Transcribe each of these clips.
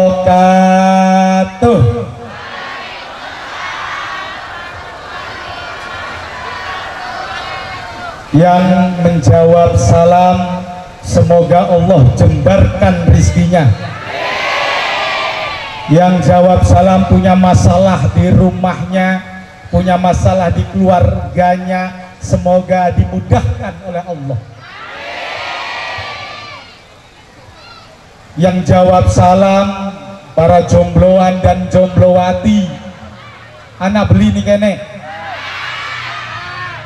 wabarakatuh. Yang menjawab salam, semoga Allah jembarkan rizkinya. Yang jawab salam punya masalah di rumahnya, punya masalah di keluarganya, semoga dimudahkan oleh Allah. Yang jawab salam para jombloan dan jomblowati, anak beli nih kene,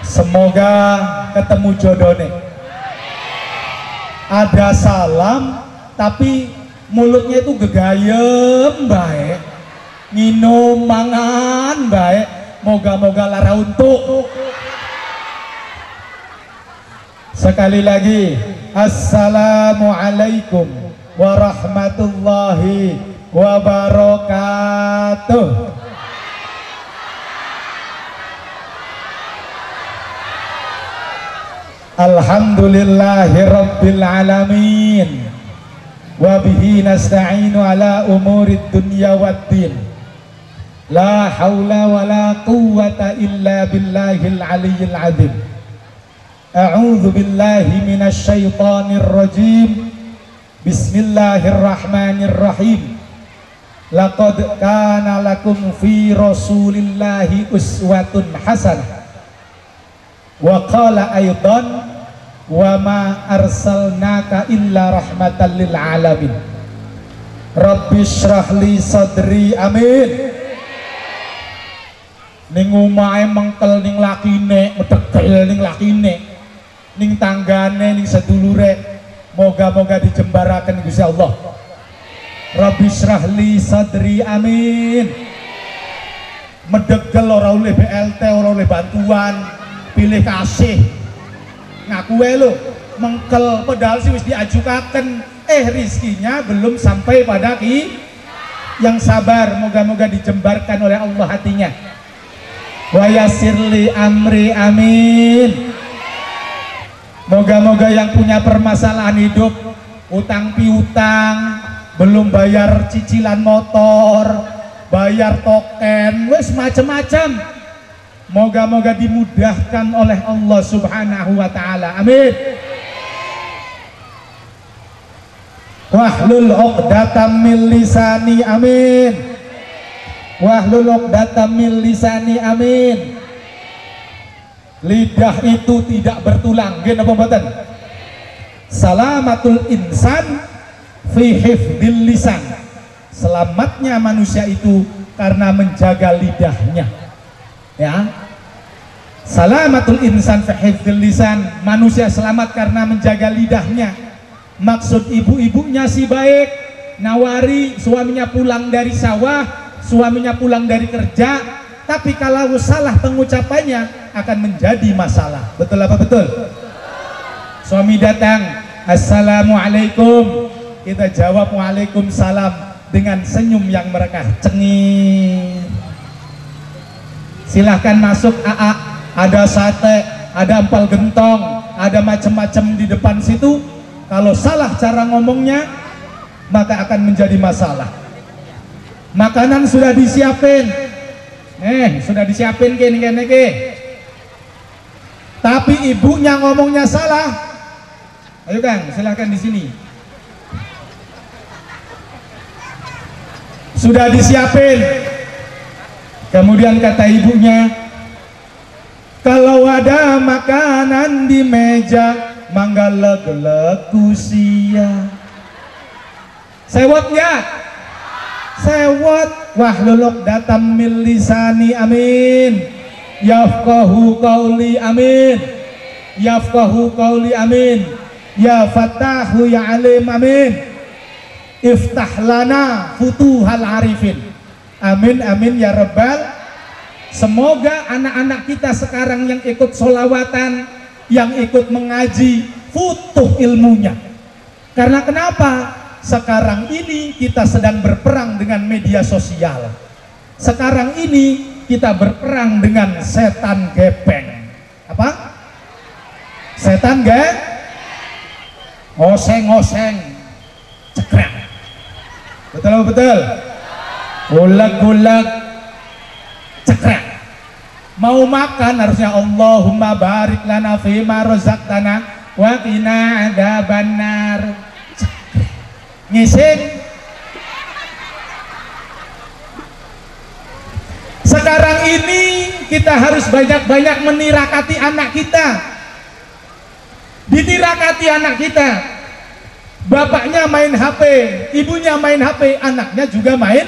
semoga ketemu jodohnya. Ada salam tapi mulutnya itu gegayem baik, nginum mangan baik, moga-moga lara untuk. Sekali lagi, assalamualaikum warahmatullahi wabarakatuh. Alhamdulillahirabbil alamin wa bihi nasta'inu ala umurid dunya waddin. La haula wa la quwwata illa billahil aliyyil azim. A'udzu billahi minasy syaithanir rajim. Bismillahirrahmanirrahim. Laqad kana lakum fi rasulillahi uswatun hasanah. Wa qala aidan wa ma arsalnaka illa rahmatan lil alamin. Rabbi shrah li sadri, amin. Ning omahe mengkel ning lakine, medegel ning lakine, ning tanggane, ning sedulure, moga-moga dijembaraken Gusti Allah. Rabbi shrah li sadri, amin. Medegel ora oleh BLT, ora oleh bantuan, pilih kasih. Ngaku lo mengkel padahal sih wis diajukaken, rizkinya belum sampai pada yang sabar. Moga-moga dijembarkan oleh Allah hatinya. Wa yassirli amri, amin. Moga-moga yang punya permasalahan hidup, utang piutang, belum bayar cicilan motor, bayar token, wes macam-macam, moga-moga dimudahkan oleh Allah Subhanahu wa ta'ala, amin. Wahlul 'uqdatam min lisani, amin. Wahlul 'uqdatam min lisani, amin. Lidah itu tidak bertulang, gini apa mboten? Salamatul insan fi hifdil lisan. Selamatnya manusia itu karena menjaga lidahnya. Ya. Salamatul insan fi hifdil lisan. Manusia selamat karena menjaga lidahnya. Maksud ibu-ibunya si baik, nawari suaminya pulang dari sawah, suaminya pulang dari kerja, tapi kalau salah pengucapannya akan menjadi masalah. Betul apa betul? Suami datang, assalamualaikum, kita jawab waalaikumsalam dengan senyum yang merengah, cengir. Silahkan masuk AA, ada sate, ada empal gentong, ada macam-macam di depan situ. Kalau salah cara ngomongnya maka akan menjadi masalah. Makanan sudah disiapin, sudah disiapin kene ke. Tapi ibunya ngomongnya salah. Ayo Kang, silahkan di sini. Sudah disiapin. Kemudian kata ibunya, kalau ada makanan di meja, mangga leg-leg kusia. Sewot ya? Sewot. Wahlul 'uqdatam min lisani, amin. Yafqahu qauli, amin. Yafqahu qauli, amin. Ya Fattahu ya Alim, amin. Iftah lana futuhal arifin, amin amin ya Rabbal. Semoga anak-anak kita sekarang yang ikut sholawatan, yang ikut mengaji, futuh ilmunya. Karena kenapa? Sekarang ini kita sedang berperang dengan media sosial. Sekarang ini kita berperang dengan setan gepeng. Apa? Setan oseng-oseng, cekrek. Betul apa betul? Gulak-gulak cekrek. Mau makan harusnya Allahumma barik lana fima razaqtana wa qina adzabannar. Ngising. Sekarang ini kita harus banyak-banyak menirakati anak kita. Ditirakati anak kita. Bapaknya main HP, ibunya main HP, anaknya juga main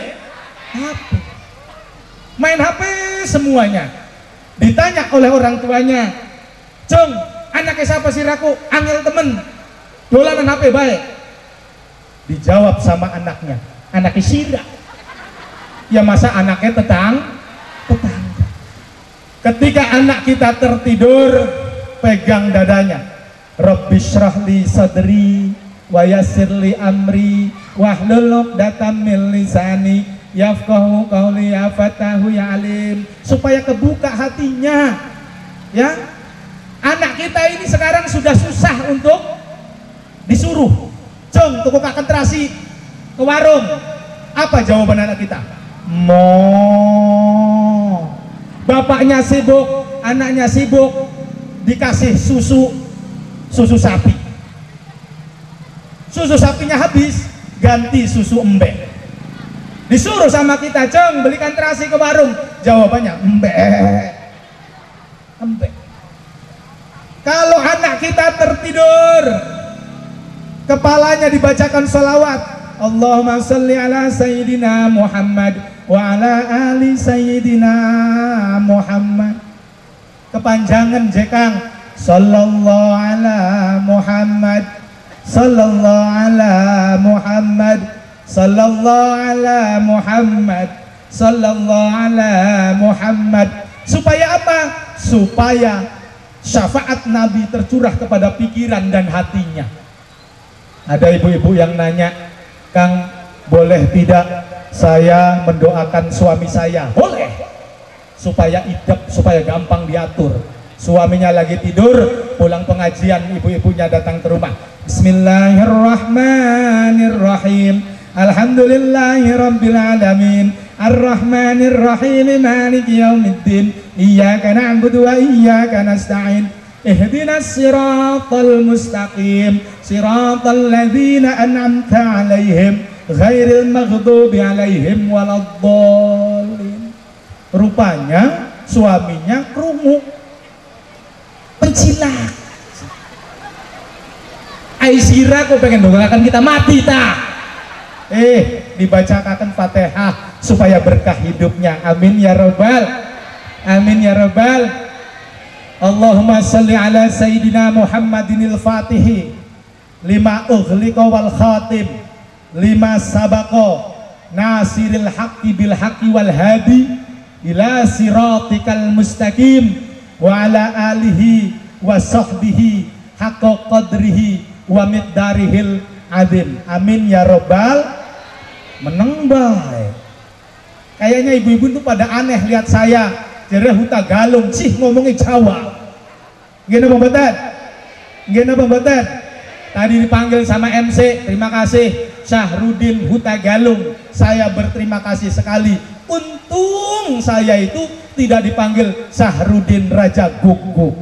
HP. Main HP semuanya. Ditanya oleh orang tuanya, "Cung, anaknya siapa sih Raku? Angel temen. Dolanan HP baik." Dijawab sama anaknya, "Anaknya Sira." Ya masa anaknya tetangga. Ketika anak kita tertidur, pegang dadanya. Rabbi shrahli sadri wa yassirli amri wahlul 'uqdatam min lisani yafqahu qawli ya fatahu ya alim, supaya kebuka hatinya. Ya, anak kita ini sekarang sudah susah untuk disuruh, "Cung, tuku kaken terasi ke warung." Apa jawaban anak kita? Mo. Bapaknya sibuk, anaknya sibuk, dikasih susu sapi. Susu sapinya habis, ganti susu embek. Disuruh sama kita, "Cung, belikan terasi ke warung." Jawabannya embek. Embek. Kalau anak kita tertidur, kepalanya dibacakan sholawat, Allahumma sholli ala sayyidina Muhammad wa ala ali sayyidina Muhammad. Kepanjangan jekang, sallallahu ala Muhammad, sallallahu ala Muhammad, sallallahu ala Muhammad, sallallahu ala Muhammad. Supaya apa? Supaya syafaat Nabi tercurah kepada pikiran dan hatinya. Ada ibu-ibu yang nanya, "Kang, boleh tidak saya mendoakan suami saya?" Boleh, supaya idap, supaya gampang diatur. Suaminya lagi tidur, pulang pengajian, ibu-ibunya datang ke rumah. Bismillahirrahmanirrahim. Alhamdulillahi rabbil alamin. Ar-Rahmanir-Rahim. Maliki yaumiddin. Iyyaka na'budu wa iyyaka nasta'in. Ihdinas siratal mustaqim. Siratal ladzina an'amta 'alaihim ghairil maghdubi 'alaihim waladdallin. Rupanya suaminya krungu, pencilat. Aisyira kok pengen doakan kita mati tak? Dibacakan Fatihah supaya berkah hidupnya. Amin ya rabbal, amin ya rabbal. Allahumma salli ala sayyidina Muhammadinil Fatihi lima ughliqa wal khatim lima sabaqa nasiril haqqi bil haqqi wal hadi ila siratikal mustaqim wa ala alihi wa sahbihi haqqa qadrihi wa miqdarihil azim. Amin ya rabbal. Meneng bae. Kayaknya ibu-ibu itu pada aneh lihat saya jere huta galung sih ngomongin Jawa. Gini pembetan, gini pembetan. Tadi dipanggil sama MC, terima kasih Syahrudin Huta Galung. Saya berterima kasih sekali. Untung saya itu tidak dipanggil Syahrudin Raja Guguk.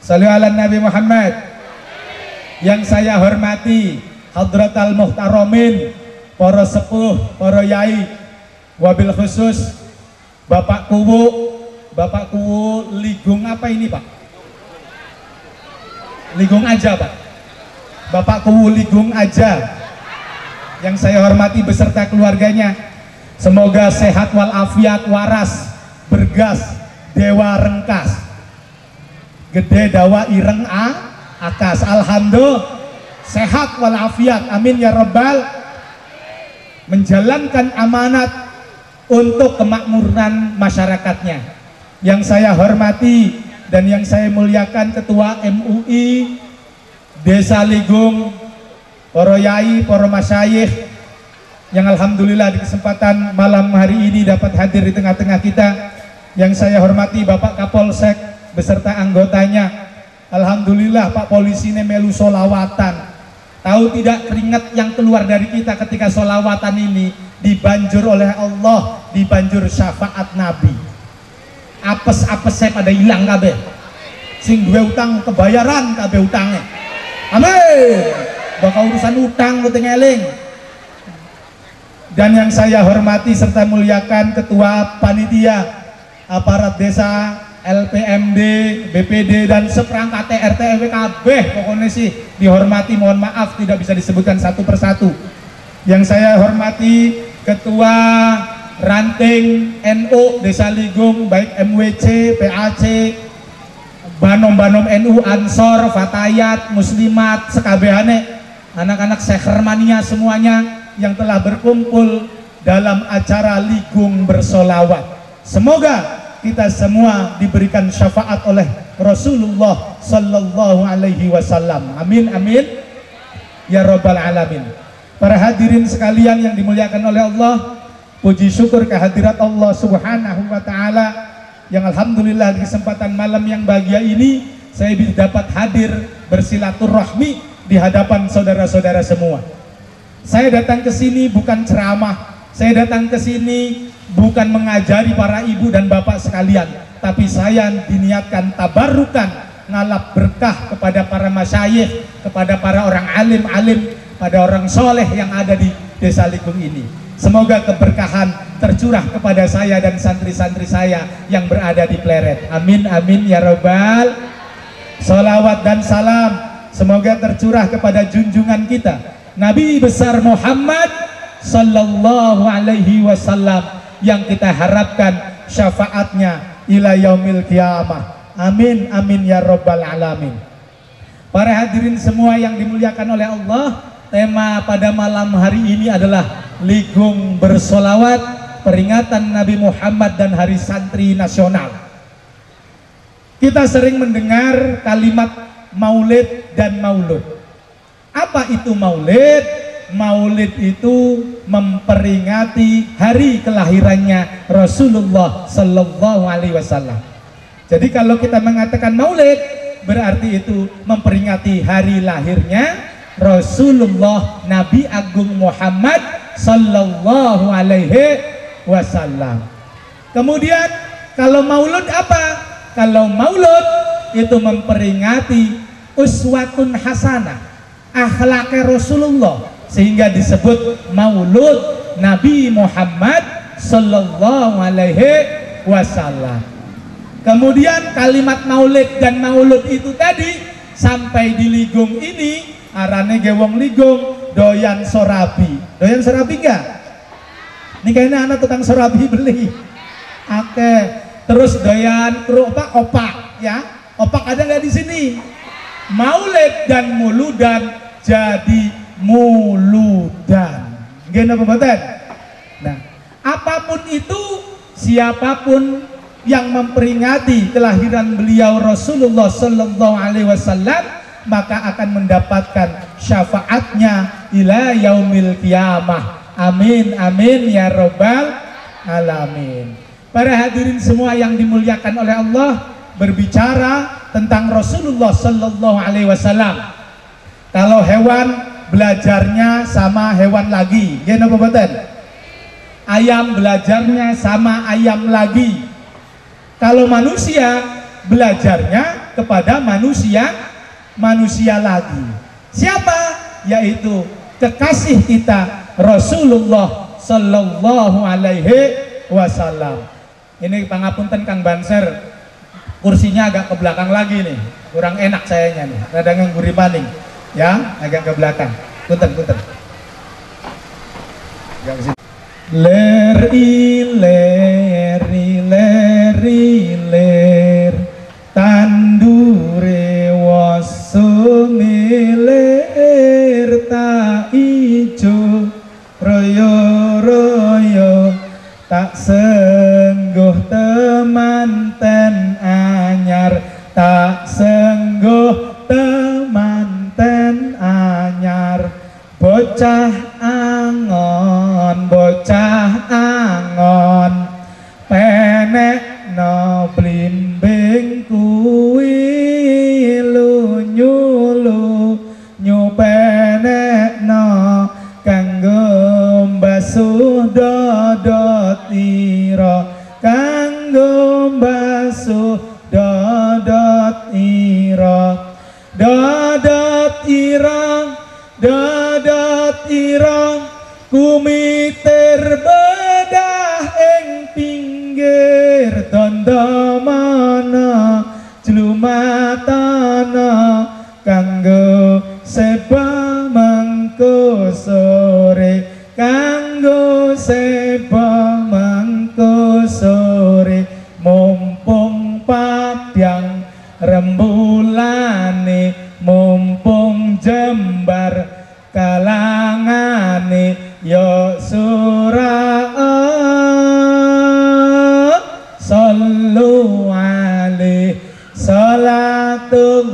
Shallu ala Nabi Muhammad. Yang saya hormati Hadratal Muhtaromin, para sepuh, para yai, wabil khusus Bapak Kuwu Ligung apa ini Pak? Ligung aja Pak. Bapak Kuwu Ligung aja, yang saya hormati beserta keluarganya. Semoga sehat walafiat, waras, bergas, dewa rengkas, gede dawa ireng akas. Alhamdulillah sehat walafiat, amin ya rabbal. Menjalankan amanat untuk kemakmuran masyarakatnya. Yang saya hormati dan yang saya muliakan Ketua MUI Desa Ligung, para yai, para masyayikh yang alhamdulillah di kesempatan malam hari ini dapat hadir di tengah-tengah kita. Yang saya hormati Bapak Kapolsek beserta anggotanya. Alhamdulillah Pak Polisi ini melu solawatan. Tahu tidak keringat yang keluar dari kita ketika sholawatan ini dibanjur oleh Allah, dibanjur syafaat Nabi. Apes-apes saya pada hilang kabeh. Sing duwe utang kebayaran kabeh utangnya. Amin. Bakal urusan utang kudu ngeling. Dan yang saya hormati serta muliakan ketua panitia, aparat desa, LPMD, BPD dan seperangkat RT RW kabeh pokoknya sih dihormati, mohon maaf tidak bisa disebutkan satu persatu. Yang saya hormati ketua ranting NU Desa Ligung, baik MWC, PAC, banom-banom NU, Ansor, Fatayat, Muslimat, sekabehane, anak-anak Sekhermania semuanya yang telah berkumpul dalam acara Ligung bersolawat. Semoga kita semua diberikan syafaat oleh Rasulullah Sallallahu Alaihi Wasallam. Amin, amin, ya Rabbal Alamin. Para hadirin sekalian yang dimuliakan oleh Allah, puji syukur kehadirat Allah Subhanahu Wa Taala yang alhamdulillah di kesempatan malam yang bahagia ini saya dapat hadir bersilaturahmi di hadapan saudara-saudara semua. Saya datang ke sini bukan ceramah, saya datang ke sini bukan mengajari para ibu dan bapak sekalian, tapi saya diniatkan tabarukan, ngalap berkah kepada para masyayikh, kepada para orang alim-alim, pada orang soleh yang ada di Desa Ligung ini. Semoga keberkahan tercurah kepada saya dan santri-santri saya yang berada di Pleret. Amin, amin, ya Rabbal. Salawat dan salam semoga tercurah kepada junjungan kita Nabi besar Muhammad Sallallahu Alaihi Wasallam yang kita harapkan syafaatnya ila yaumil qiyamah. Amin, amin, ya Rabbal Alamin. Para hadirin semua yang dimuliakan oleh Allah, tema pada malam hari ini adalah Ligung bersolawat, peringatan Nabi Muhammad dan Hari Santri Nasional. Kita sering mendengar kalimat maulid dan maulud. Apa itu maulid? Maulid itu memperingati hari kelahirannya Rasulullah Sallallahu Alaihi Wasallam. Jadi kalau kita mengatakan maulid, berarti itu memperingati hari lahirnya Rasulullah Nabi Agung Muhammad Sallallahu Alaihi Wasallam. Kemudian kalau maulud apa? Kalau maulud itu memperingati uswatun hasanah, akhlaknya Rasulullah, sehingga disebut maulud Nabi Muhammad Sallallahu Alaihi Wasallam. Kemudian kalimat maulid dan maulud itu tadi sampai di Ligung ini arane gewong Ligung doyan sorabi. Doyan sorabi enggak? Ini kayaknya anak tukang sorabi beli. Oke. Terus doyan kerupuk opak ya. Opak ada nggak di sini? Maulid dan muludan jadi muludan. Gimana pembahasan? Nah, apapun itu, siapapun yang memperingati kelahiran beliau Rasulullah Sallallahu Alaihi Wasallam, maka akan mendapatkan syafaatnya ila yaumil qiyamah. Amin, amin, ya Rabbal Alamin. Para hadirin semua yang dimuliakan oleh Allah, berbicara tentang Rasulullah Sallallahu Alaihi Wasallam. Kalau hewan belajarnya sama hewan lagi, gimana pembahasan? Ayam belajarnya sama ayam lagi. Kalau manusia belajarnya kepada manusia lagi. Siapa? Yaitu kekasih kita Rasulullah Sallallahu Alaihi Wasallam. Ini pangapunten Kang Banser, kursinya agak ke belakang lagi nih, kurang enak sayanya nih, rada ngangguri maning ya, agak ke belakang. Punten. Ler ler tandure wasumiler ta ijo royo tak sengguh temanten anyar, tak sengguh temanten anyar. Bocah angon penek no blimbing kuwi lu nyulu nyupene basuh dodot ira kanggo basuh dodot ira dodot ira kumitir bedah ing pinggir tondo mana jlumatana kanggo seba mangko sore kanggo seba mangko sore mumpung padang rembulane mumpung jembar kalangane ya surah sallu alaihi salatullah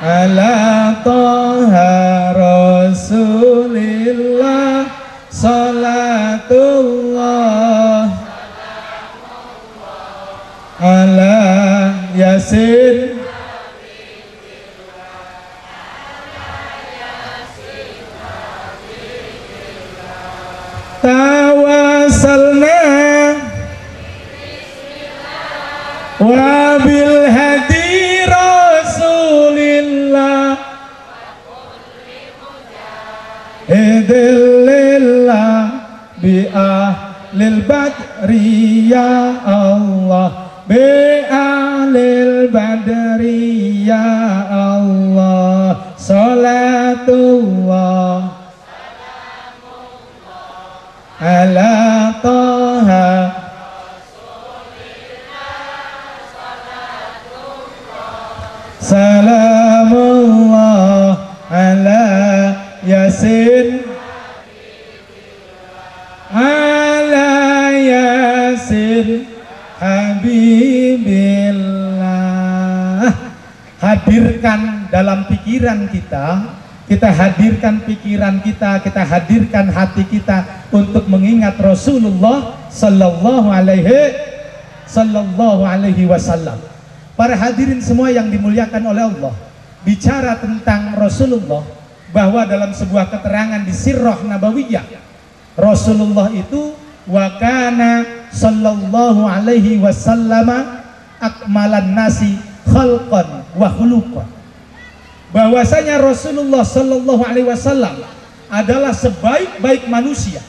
ala toha rasulillah salatullah ala yasin tawasalna wabil hadi rasulillah idillillah bi'ahlil badri ya Allah bi'ahlil badri ya Allah salatullah ala toha salamullah ala yasin ala yasin habibillah. Hadirkan dalam pikiran kita, kita hadirkan pikiran kita, kita hadirkan hati kita untuk mengingat Rasulullah sallallahu alaihi wasallam. Para hadirin semua yang dimuliakan oleh Allah, bicara tentang Rasulullah, bahwa dalam sebuah keterangan di Sirrah Nabawiyah, Rasulullah itu wa kana sallallahu alaihi wasallam akmalan nasi khalqan wa khuluqan. Bahwasanya Rasulullah sallallahu alaihi wasallam adalah sebaik-baik manusia.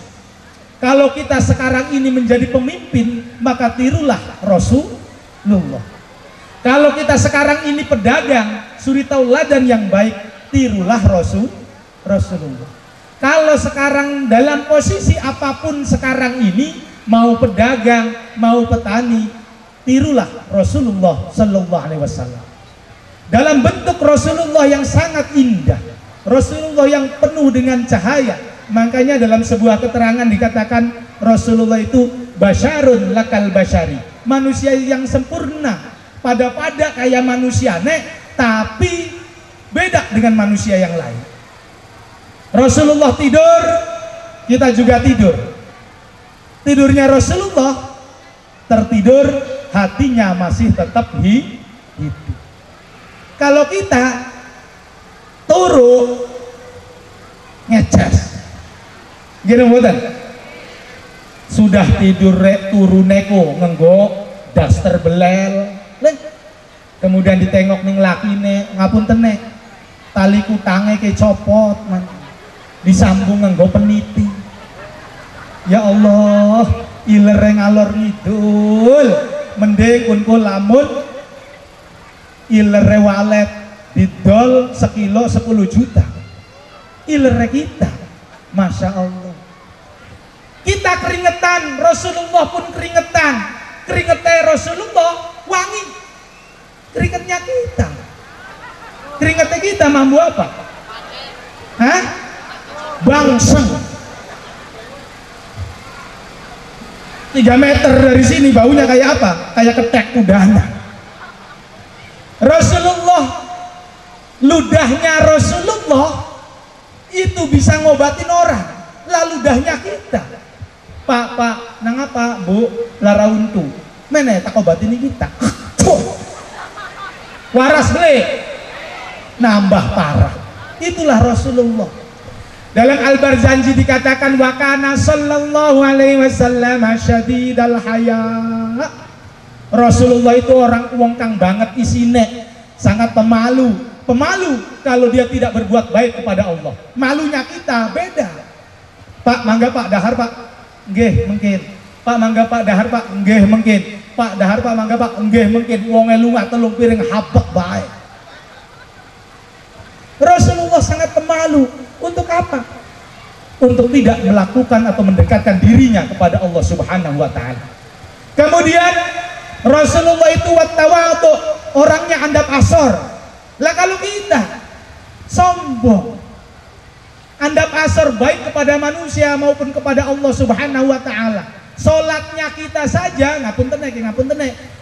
Kalau kita sekarang ini menjadi pemimpin, maka tirulah Rasulullah. Kalau kita sekarang ini pedagang, suri tauladan yang baik, tirulah Rasulullah. Kalau sekarang dalam posisi apapun sekarang ini, mau pedagang, mau petani, tirulah Rasulullah sallallahu alaihi wasallam. Dalam bentuk Rasulullah yang sangat indah, Rasulullah yang penuh dengan cahaya. Makanya dalam sebuah keterangan dikatakan Rasulullah itu basyarun lakal basyari, manusia yang sempurna, pada kayak manusia tapi beda dengan manusia yang lain. Rasulullah tidur, kita juga tidur. Tidurnya Rasulullah, tertidur, hatinya masih tetap hidup. Kalau kita turu ngecas gini bukan, sudah tidur turu neko ngenggo daster belel kemudian ditengok ning lakine ngapunten nek tali kutange ke copot man, disambung ngenggo peniti. Ya Allah, ilere ngalor ngidul, mending kunku lamun ilere walet didol sekilo 10 juta. Ilere kita, Masya Allah. Kita keringetan, Rasulullah pun keringetan. Keringetnya Rasulullah wangi. Keringetnya kita. Keringetnya kita mampu apa? Hah? Bangseng. 3 meter dari sini baunya kayak apa? Kayak ketek kudanya. Rasulullah, ludahnya Rasulullah itu bisa ngobatin orang. Lah ludahnya kita. Pak, nang apa bu? Laraun tuh. Mana tak obatin kita? Waras beli. Nambah parah. Itulah Rasulullah. Dalam Al-Barzanji dikatakan wa kana sallallahu alaihi wasallam syadidal haya. Rasulullah itu orang wong kang banget isine, sangat pemalu. Pemalu kalau dia tidak berbuat baik kepada Allah. Malunya kita beda. Pak mangga Pak dahar Pak. Nggih mungkin. Pak mangga Pak dahar Pak. Nggih mungkin. Pak dahar Pak mangga Pak. Nggih mungkin. Wong lunga telung piring habek bae. Rasulullah sangat pemalu. Untuk apa? Untuk tidak melakukan atau mendekatkan dirinya kepada Allah Subhanahu wa taala. Kemudian Rasulullah itu wattawadu, orangnya andap asor. Lah kalau kita sombong, andap asor baik kepada manusia maupun kepada Allah Subhanahu wa taala. Salatnya kita saja ngapunten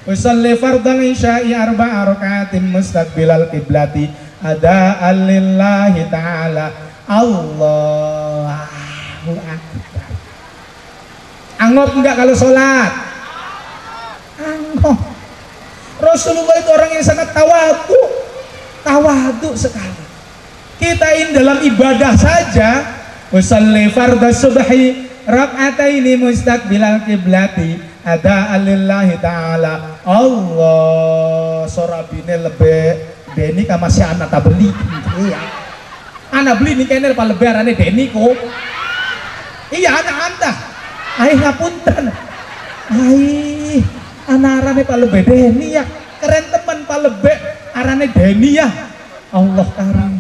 usolli fardhan isya'i arba'a rakaatin mustaqbilal qiblati ada'an lillahi ta'ala. Allahu akbar. Angop enggak kalau sholat? Angop. Rasulullah itu orang yang sangat tawadu sekali. Kita ini dalam ibadah saja, usolli fardhu subhi rak'ataini mustaqbilal qiblati ada'an lillahi ta'ala. Allah sorabine lebih deni ka masih anak tak beli. Iya. Anak beli nih kayaknya pak lebarannya Deni kok. Iya anak anda. Aih ngapunten. Aih anak arane pak lebe Deni ya. Keren teman pak lebe arane Deni ya. Allah karim.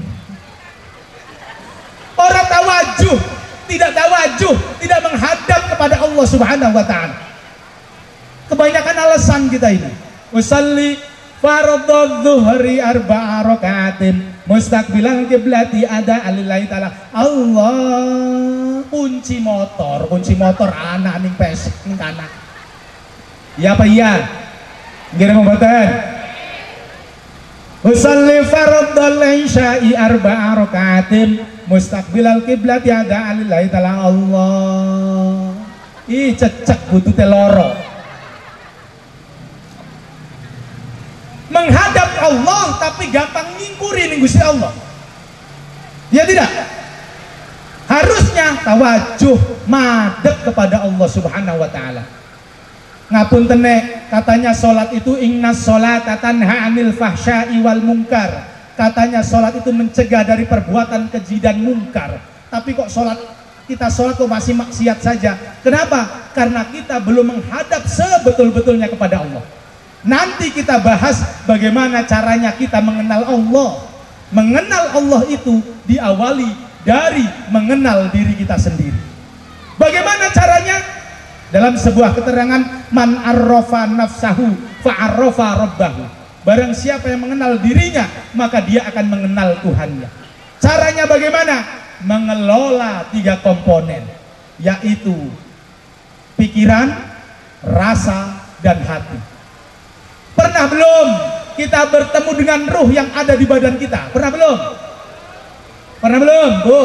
Orang tawajuh, tidak menghadap kepada Allah Subhanahu wa taala. Kebanyakan alasan kita ini. Usolli fardhu dhuhri arba'a rakaatin mustaqbilal qiblati ada alillahi ta'ala. Allah kunci motor anak ning pesek ning kanan. Ya apa iya? Nggih mboten. Usolli fardhal isya'i arba'a rakaatin mustaqbilal qiblati ada alillahi ta'ala. Allah. Ih cecek butute loro. Menghadap Allah tapi gampang ngingkuri ning Gusti Allah. Ya tidak? Harusnya tawajuh madhep kepada Allah Subhanahu wa taala. Ngapunten katanya salat itu innas sholata tanha 'anil fahsya'i wal munkar. Katanya salat itu mencegah dari perbuatan keji dan mungkar. Tapi kok kita salat kok masih maksiat saja. Kenapa? Karena kita belum menghadap sebetul-betulnya kepada Allah. Nanti kita bahas bagaimana caranya kita mengenal Allah. Mengenal Allah itu diawali dari mengenal diri kita sendiri. Bagaimana caranya? Dalam sebuah keterangan, man arrafa nafsahu fa'arrafa rabbahu. Barang siapa yang mengenal dirinya, maka dia akan mengenal Tuhannya. Caranya bagaimana? Mengelola 3 komponen, yaitu pikiran, rasa, dan hati. Pernah belum kita bertemu dengan ruh yang ada di badan kita? Pernah belum? Pernah belum, Bu?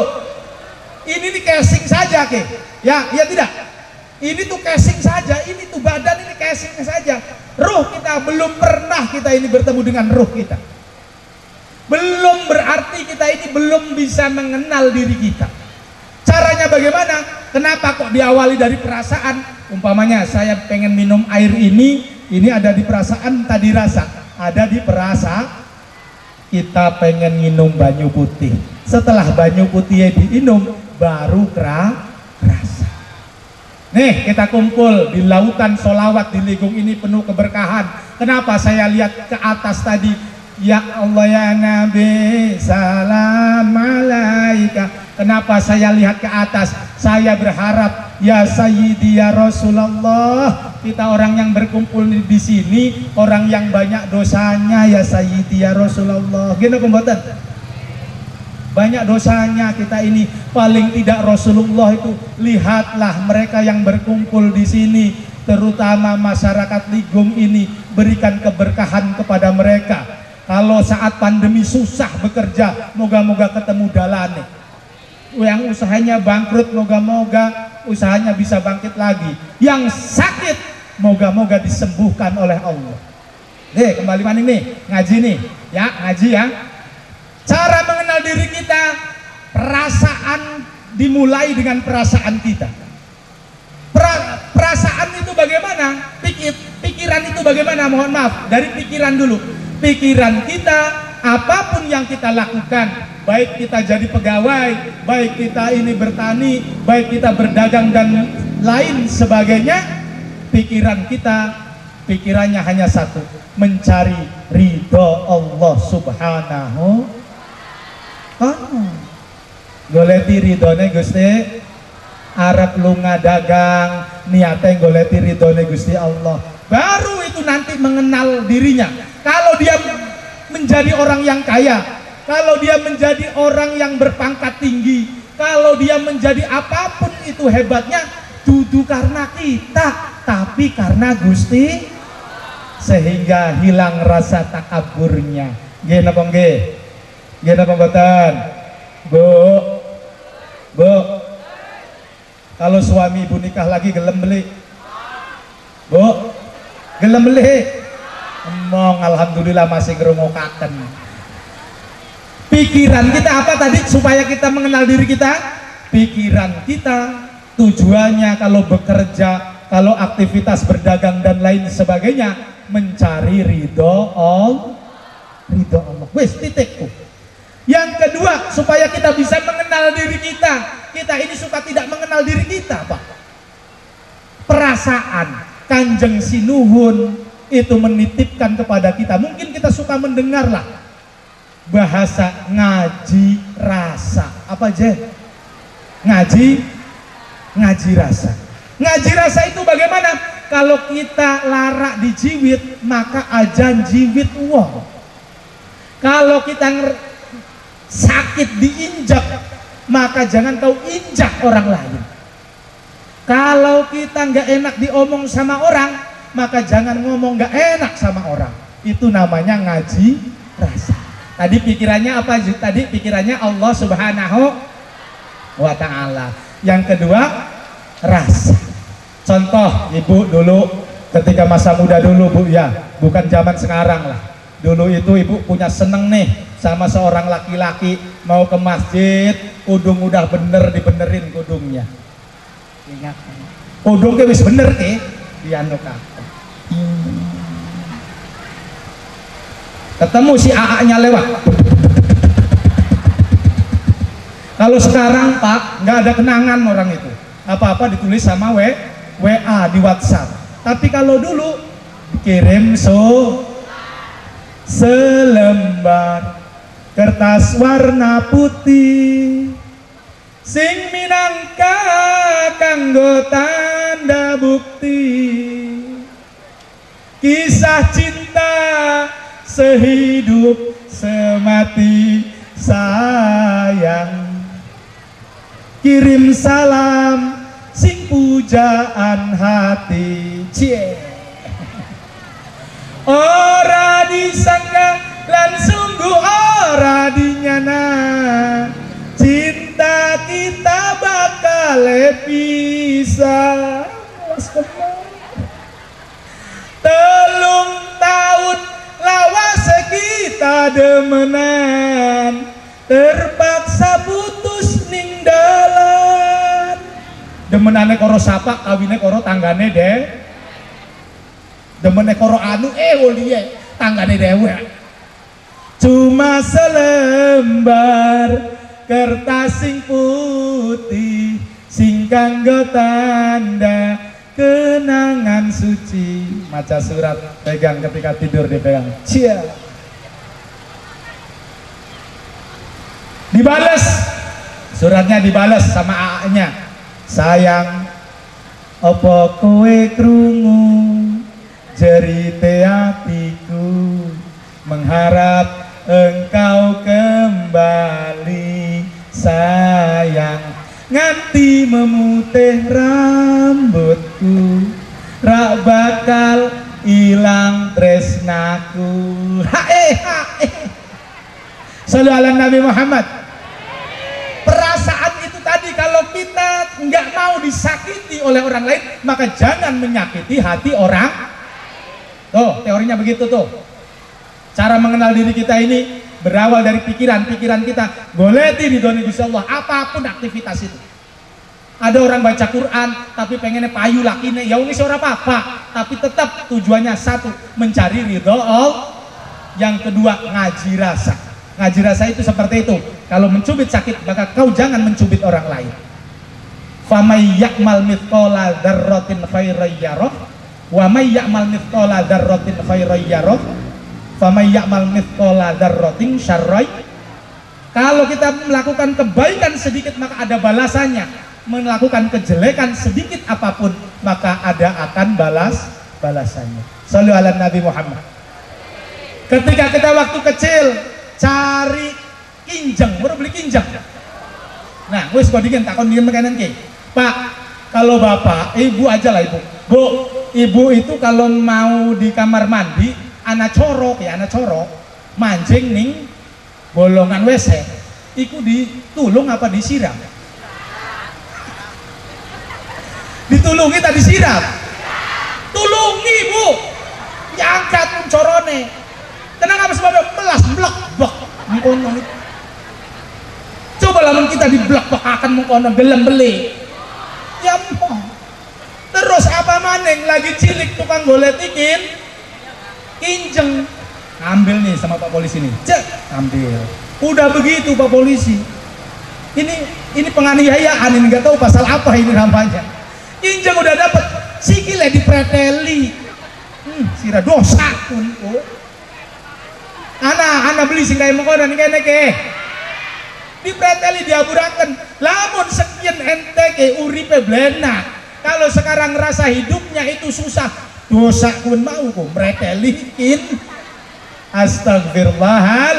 Ini nih casing saja, ke? Ya tidak? Ini tuh casing saja, ini tuh badan ini casing saja. Ruh kita belum pernah kita ini bertemu dengan ruh kita. Belum berarti kita ini belum bisa mengenal diri kita. Caranya bagaimana? Kenapa kok diawali dari perasaan? Umpamanya saya pengen minum air ini ada di perasaan, tadi rasa. Ada di perasa, kita pengen minum banyu putih. Setelah banyu putihnya diinum, baru rasa. Nih kita kumpul di lautan solawat di Ligung ini penuh keberkahan. Kenapa saya lihat ke atas tadi? Ya Allah ya Nabi salam alaika. Kenapa saya lihat ke atas? Saya berharap ya Sayyidi ya Rasulullah, kita orang yang berkumpul di sini orang yang banyak dosanya ya Sayyidi ya Rasulullah. Gini pembuatan banyak dosanya kita ini. Paling tidak Rasulullah itu lihatlah mereka yang berkumpul di sini, terutama masyarakat Ligung ini, berikan keberkahan kepada mereka. Kalau saat pandemi susah bekerja, moga-moga ketemu dalane. Yang usahanya bangkrut, moga-moga usahanya bisa bangkit lagi. Yang sakit, moga-moga disembuhkan oleh Allah. Nih, kembali mana nih? Ngaji nih. Ya, ngaji ya. Cara mengenal diri kita, perasaan dimulai dengan perasaan kita. Perasaan itu bagaimana? Pikiran itu bagaimana? Mohon maaf, dari pikiran dulu. Pikiran kita, apapun yang kita lakukan, baik kita jadi pegawai, baik kita ini bertani, baik kita berdagang dan lain sebagainya, pikirannya hanya satu, mencari ridho Allah subhanahu wa ta'ala. Goleti ridhone Gusti, arep lunga dagang, niatnya goleti ridhone Gusti Allah. Baru itu nanti mengenal dirinya. Kalau dia menjadi orang yang kaya, kalau dia menjadi orang yang berpangkat tinggi, kalau dia menjadi apapun itu hebatnya, dudu karena kita, tapi karena Gusti, sehingga hilang rasa takaburnya. Nggih napa nggih? Nggih napa mboten? Bu, kalau suami ibu nikah lagi gelem beli? Bu, gelem beli? Emong, alhamdulillah masih ngrungokaken. Pikiran kita apa tadi supaya kita mengenal diri kita? Pikiran kita tujuannya kalau bekerja, kalau aktivitas berdagang dan lain sebagainya, mencari ridho Allah. Wes, titikku. Yang kedua, supaya kita bisa mengenal diri kita. Kita ini suka tidak mengenal diri kita, Pak. Perasaan Kanjeng Sinuhun itu menitipkan kepada kita. Mungkin kita suka mendengarlah bahasa ngaji rasa. Apa aja? Ngaji rasa. Ngaji rasa itu bagaimana? Kalau kita larak dijiwit, maka ajan jiwit wong. Kalau kita sakit diinjak, maka jangan kau injak orang lain. Kalau kita nggak enak diomong sama orang, maka jangan ngomong nggak enak sama orang. Itu namanya ngaji rasa. Tadi pikirannya apa? Tadi pikirannya Allah subhanahu wa ta'ala. Yang kedua, rasa. Contoh ibu dulu ketika masa muda dulu, Bu, ya, bukan zaman sekarang lah. Dulu itu ibu punya seneng nih sama seorang laki-laki, mau ke masjid, kudung udah bener dibenerin kudungnya. Kudungnya wis bener ke, dianu kakak. Ketemu si AA-nya lewat. Kalau sekarang Pak, nggak ada kenangan orang itu. Apa-apa ditulis sama WA di WhatsApp. Tapi kalau dulu kirim selembar kertas warna putih sing minangka kanggo tanda bukti kisah cinta sehidup semati sayang, kirim salam sing pujaan hati. Cie ora disangka lan sungguh ora dinyana, cinta kita bakal pisah. Telung tahun lawase kita demenan, terpaksa putus ning dalan. Demenane karo sapa, kawine karo tanggane deh. Demene karo anu oliye tanggane dewe. Cuma selembar kertas sing putih sing kanggo tanda kenangan suci. Maca surat, pegang ketika tidur dipegang. Cia. Dibales. Suratnya dibales sama AA-nya. Sayang, opo kowe krungu jerite hatiku, mengharap engkau kembali sayang, nganti memutih rambutku, rak bakal ilang tresnaku. Sallu ala Nabi Muhammad. Perasaan itu tadi, kalau kita nggak mau disakiti oleh orang lain, maka jangan menyakiti hati orang. Tuh, teorinya begitu tuh. Cara mengenal diri kita ini, berawal dari pikiran kita. Goleti ridhone Gusti Allah, apapun aktivitas itu. Ada orang baca Quran tapi pengennya payu lakine, ya wis ora apa-apa, tapi tetap tujuannya satu, mencari ridho Allah. Yang kedua, ngaji rasa. Ngaji rasa itu seperti itu. Kalau mencubit sakit, maka kau jangan mencubit orang lain. Famay ya'mal mithqala dzarratin khairan yarah wa may ya'mal mithqala dzarratin khairan yarah famay ya'mal mithqala dzarratin syarran. Kalau kita melakukan kebaikan sedikit maka ada balasannya. Melakukan kejelekan sedikit apapun maka ada akan balasannya. Shallu ala Nabi Muhammad. Ketika kita waktu kecil cari kinjeng, baru beli kinjeng. Nah, wis kok dingin takon dingin makanan ki. Pak, kalau bapak, ibu aja lah ibu. Bu, ibu itu kalau mau di kamar mandi, anak corok mancing ning bolongan WC, iku ditulung apa disiram? Ditulungi tak disiram? Tulungi bu, diangkat corone. Tenang apa sebabnya? Melas blek blek mengkono. Coba lamun kita di blek blek akan mengkono gelem beli. Ya mau. Terus apa maning lagi cilik tukang golet ikin kinjeng, ambil nih sama Pak Polisi nih, cek ambil. Udah begitu Pak Polisi. Ini penganiayaan, ini nggak tahu pasal apa ini namanya. Kinjeng udah dapat, sikile dipreteli. Sira dosa pun. Ana beli sing kaya mengkono ning kene ke. Dipreteli diaburaken. Lamun sekian ente ke uripe blena. Kalau sekarang rasa hidupnya itu susah, dosa pun mau kok mretelikin. Astagfirullahal.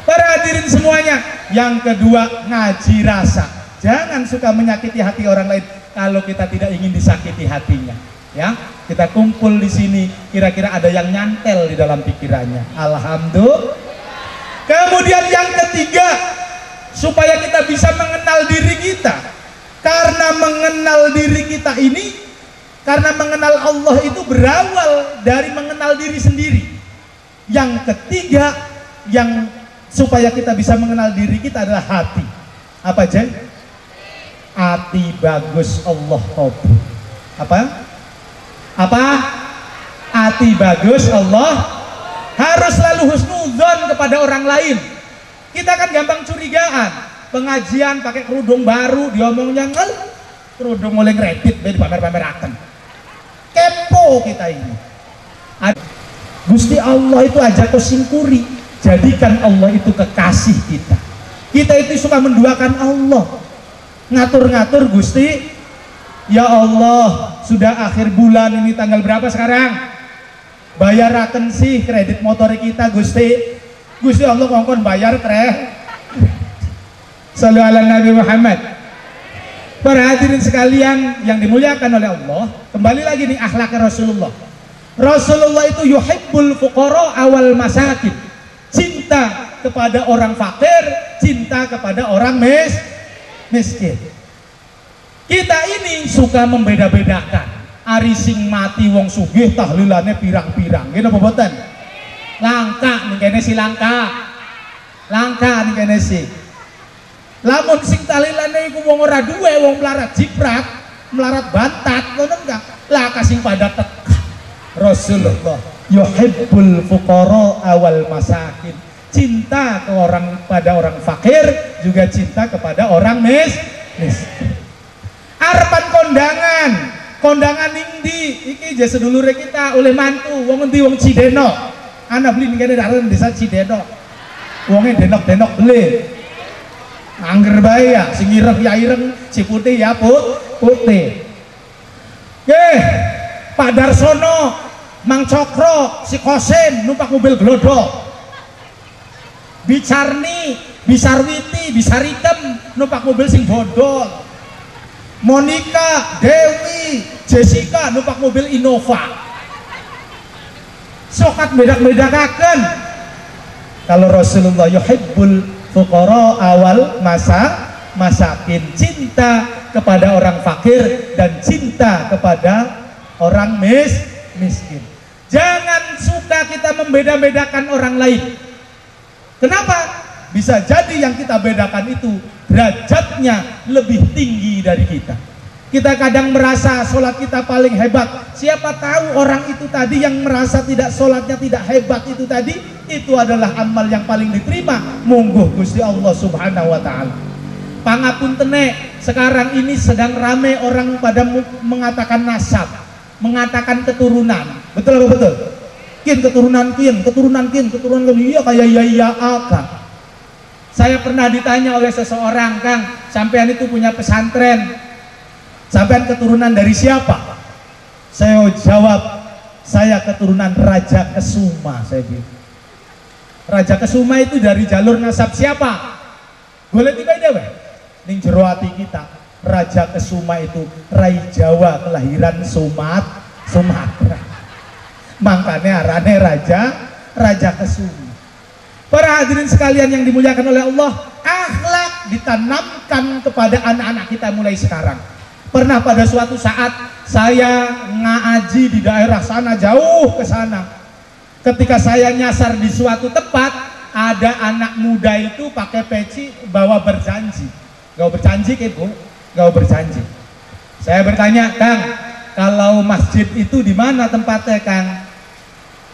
Para hadirin semuanya, yang kedua ngaji rasa. Jangan suka menyakiti hati orang lain kalau kita tidak ingin disakiti hatinya. Ya, kita kumpul di sini, kira-kira ada yang nyantel di dalam pikirannya. Alhamdulillah. Kemudian yang ketiga, supaya kita bisa mengenal diri kita. Karena mengenal diri kita ini, karena mengenal Allah itu berawal dari mengenal diri sendiri. Yang ketiga, yang supaya kita bisa mengenal diri kita adalah hati. Apa aja? Hati bagus Allah qabul. Apa? Hati bagus Allah, harus selalu husnudzon kepada orang lain. Kita kan gampang curigaan. Pengajian pakai kerudung baru diomongnya ngel, kerudung mulai ngeredit dari pamer-pameraken. Kepo kita ini. Gusti Allah itu aja kau singkuri. Jadikan Allah itu kekasih kita. Kita itu suka menduakan Allah. Ngatur-ngatur Gusti, ya Allah, sudah akhir bulan ini tanggal berapa sekarang? Bayaraken sih kredit motor kita Gusti. Gusti Allah kongkon bayar treh. Shallu ala Nabi Muhammad. Para hadirin sekalian yang dimuliakan oleh Allah, kembali lagi nih akhlaknya Rasulullah. Rasulullah itu yuhibbul fuqara awal masakin. Cinta kepada orang fakir, cinta kepada orang miskin. Kita ini suka membeda-bedakan. Ari sing mati wong sugih tahlilane pirang-pirang. Gitu apa boten? Langka ning kene si langka. Langka ning kene si. Lamun sing tahlilane iku wong ora duwe, wong melarat jiprat, melarat bantat, ngono enggak? Lah kasing pada teka. Rasulullah yuhibbul fuqara awal masakin. Cinta pada orang fakir, juga cinta kepada orang miskin. Arpan kondangan indi iki je sedulure kita oleh mantu wong endi wong Cideno. Ana beli ning kene dalan desa Cideno. Wonge denok-denok beli. Angger bae ya, sing ireng ya ireng, si putih ya putih. Nggih, Pak Darsono, Mang Cokro, si Kosen numpak mobil glodok. Bicarni, Bisarwiti, Bisarikem numpak mobil sing bodol. Monica, Dewi, Jessica numpak mobil Innova. Sokat bedak-bedakaken. Kalau Rasulullah yuhibbul fuqara awal masakin, cinta kepada orang fakir dan cinta kepada orang miskin. Jangan suka kita membeda-bedakan orang lain. Kenapa? Bisa jadi yang kita bedakan itu derajatnya lebih tinggi dari kita. Kita kadang merasa sholat kita paling hebat. Siapa tahu orang itu tadi yang merasa tidak sholatnya tidak hebat itu tadi, itu adalah amal yang paling diterima. Monggo Gusti Allah Subhanahu wa Ta'ala. Pangapunten, sekarang ini sedang rame orang pada mengatakan nasab, mengatakan keturunan. Betul apa betul? Kin keturunan kin, keturunan kin, keturunan kin. Iya kayak iya Kang. Saya pernah ditanya oleh seseorang, Kang, sampean itu punya pesantren, sampean keturunan dari siapa? Saya jawab, saya keturunan Raja Kesuma. Saya bilang, Raja Kesuma itu dari jalur nasab siapa? Boleh tiba dewe ning jero ati kita. Raja Kesuma itu Rai Jawa kelahiran Sumatera. Makanya arane Raja Kesuma. Para hadirin sekalian yang dimuliakan oleh Allah, akhlak ditanamkan kepada anak-anak kita mulai sekarang. Pernah pada suatu saat saya ngaji di daerah sana, jauh ke sana. Ketika saya nyasar di suatu tempat, ada anak muda itu pakai peci bawa berjanji. Gak berjanji ibu, gak berjanji. Saya bertanya, Kang, kalau masjid itu di mana tempatnya, Kang?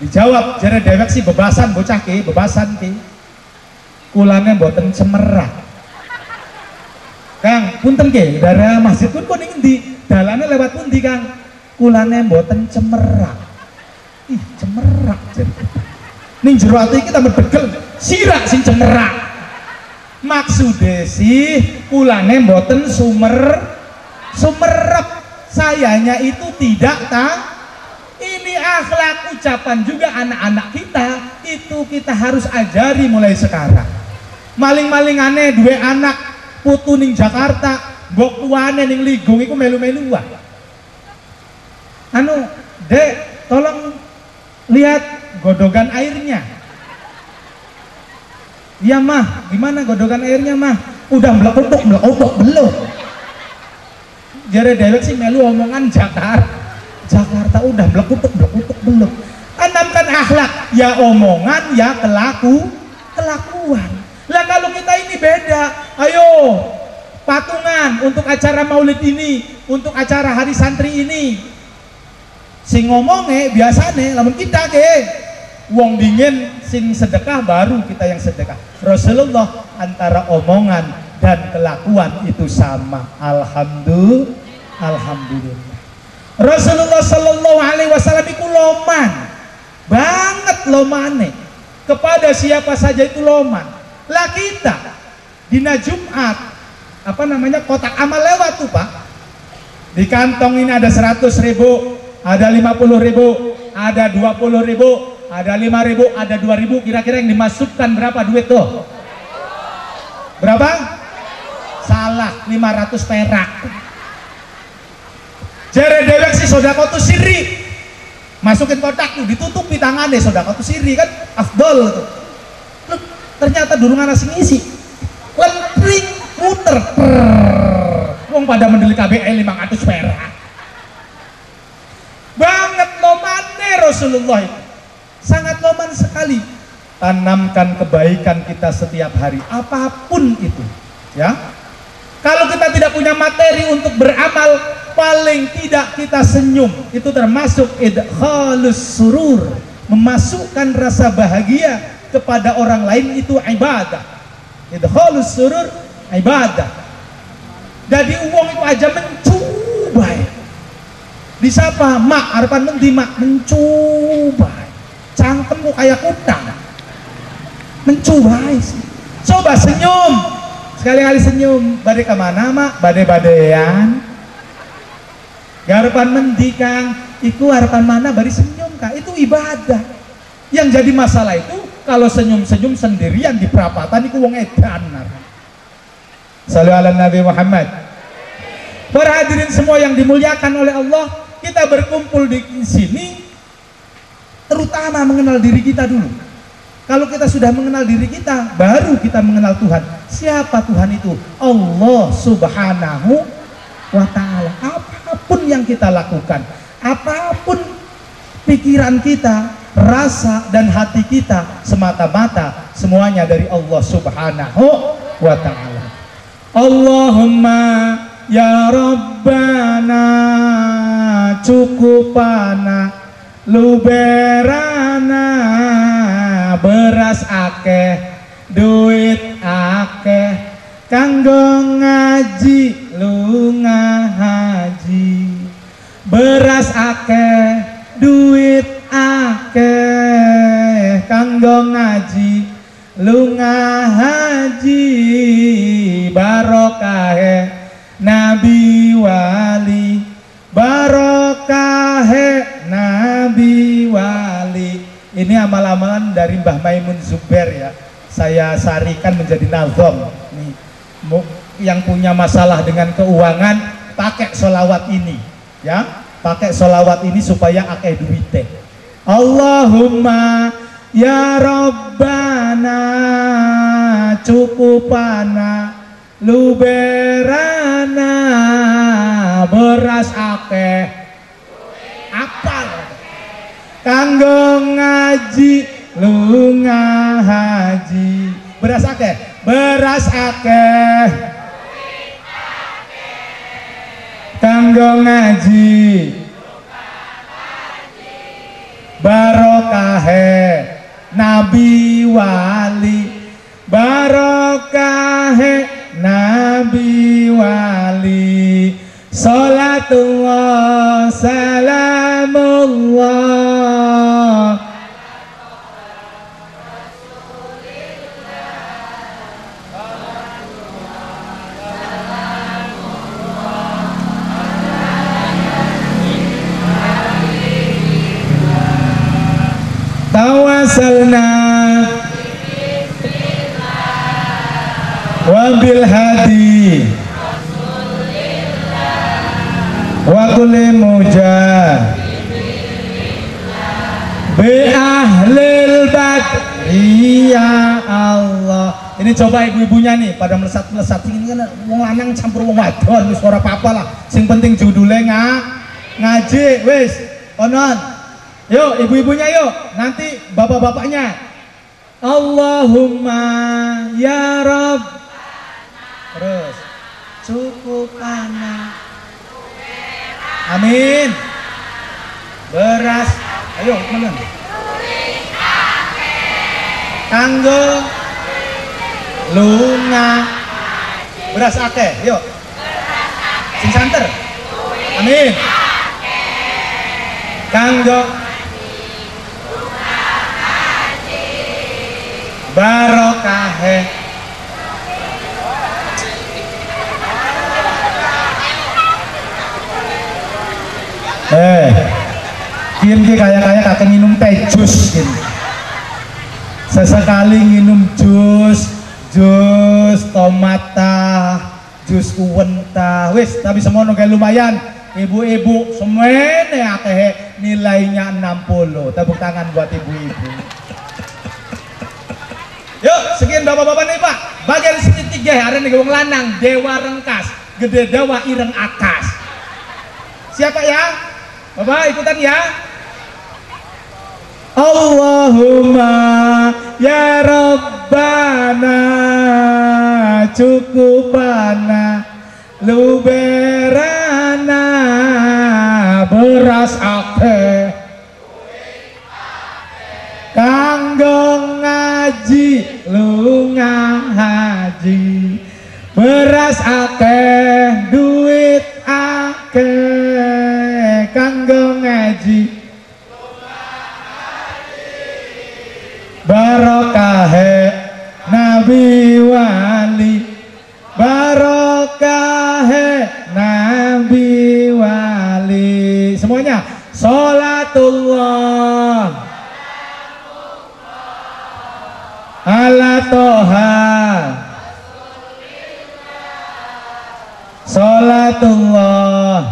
Dijawab, jare dewek sih bebasan bocah ki, bebasan ki. Kulane mboten cemerah. Kang, punten ki, dari masjid pun kuning di dalane lewat pundi, Kang? Kulane mboten cemerah. Ih, cemerah jadi. Ning jero ati kita medegel, sirak sing cemerah. Maksude sih kulane mboten sumerep. Sayanya itu tidak ini akhlak ucapan juga anak-anak kita itu kita harus ajari mulai sekarang. Maling-malingane dua anak putu ning Jakarta, mbok tuane ning Ligung iku melu-meluan. Anu, Dek, tolong lihat godogan airnya. Iya mah, gimana godogan airnya mah? Udah melekotok belum. Jare dewek sih melu omongan Jakarta udah melekotok belum. Tanamkan akhlak, ya omongan, ya kelakuan. Lah kalau kita ini beda, ayo patungan untuk acara maulid ini, untuk acara hari santri ini. Sing ngomongnya biasane lamun kita ke wong dingin sing sedekah baru kita yang sedekah. Rasulullah antara omongan dan kelakuan itu sama. Alhamdulillah. Rasulullah Shallallahu Alaihi Wasallam itu loman banget, lomane kepada siapa saja itu loman. Lah kita dina Jumat apa namanya kotak amal lewat tuh Pak, di kantong ini ada 100.000, ada 50.000, ada 20.000, ada 5.000, ada 2.000. Kira-kira yang dimasukkan berapa duit tuh? Berapa? Salah, 500 perak. Jere dewek si sodako tu siri, masukin kotak tuh, ditutupi tangannya sodako tu siri kan afdol tuh. Ternyata durungan asing isi, lempring muter, wong pada mendelik KBL 500 perak. Banget lomane Rasulullah itu, sangat loman sekali. Tanamkan kebaikan kita setiap hari, apapun itu, ya. Kalau kita tidak punya materi untuk beramal, paling tidak kita senyum. Itu termasuk idkhalus surur, memasukkan rasa bahagia kepada orang lain, itu ibadah. Idkhalus surur ibadah. Jadi uang itu aja mencoba. Disapa mak harapan mendi mak mencoba. Cangkem kok kayak kutang. Mencoba sih. Coba senyum. Sekali-kali senyum, badai kemana mak? Badai-badean. Harapan mendi Kang, itu harapan mana bari senyum Kang, itu ibadah. Yang jadi masalah itu kalau senyum-senyum sendirian di perapatan itu wong edan. Shallu ala Nabi Muhammad. Para hadirin semua yang dimuliakan oleh Allah, kita berkumpul di sini terutama mengenal diri kita dulu. Kalau kita sudah mengenal diri kita, baru kita mengenal Tuhan. Siapa Tuhan itu? Allah Subhanahu wa Ta'ala. Apapun yang kita lakukan, apapun pikiran kita, rasa dan hati kita semata-mata semuanya dari Allah Subhanahu wa ta'ala. Allahumma ya Rabbana cukupana luberana beras akeh duit akeh kanggo ngaji lunga haji beras akeh duit akeh kanggo ngaji lunga haji barokahe nabi wali barokahe nabi wali. Ini amal-amalan dari Mbah Maimun Zubair ya, saya sarikan menjadi nazom. Nih, yang punya masalah dengan keuangan pakai sholawat ini ya, pakai sholawat ini supaya akeh duite. Allahumma ya Rabbana cukupana luberana beras akeh apal kanggo ngaji lunga haji beras akeh kanggo ngaji barokahe nabi wali barokahe nabi wali salatullah salamullah tawasalna wabil hadi wa kulli mujah bi ahlil badri ya Allah. Ini coba ibu-ibunya nih pada melesat-melesat ini kan wong lanang campur wong wadon wis ora apa-apa lah. Sing penting judulnya ngaji wis onon. Yuk ibu-ibunya yuk, nanti bapak-bapaknya. Allahumma ya Rabb. Terus cukupana. Amin. Beras. Ayo teman. Kanggo lunga. Beras akeh, yuk. Sing santer. Amin. Kanggo barokahe kian kaya-kaya kakek minum teh jus gini. Sesekali minum jus tomata jus uwenta wis tapi semono kayak lumayan ibu-ibu semuanya akeh nilainya 60. Tepuk tangan buat ibu-ibu. Yuk, sekian bapak-bapak nih Pak. Bagian sini 3 ada nih wong lanang, dewa rengkas, gede dawa ireng atas. Siapa ya? Bapak ikutan ya. Allahumma ya Rabbana cukupana luberana beras akeh kanggo ngaji lunga haji beras akeh duit akeh kanggo ngaji barokahe nabi wali barokahe nabi wali semuanya sholatullah ala toha sholatullah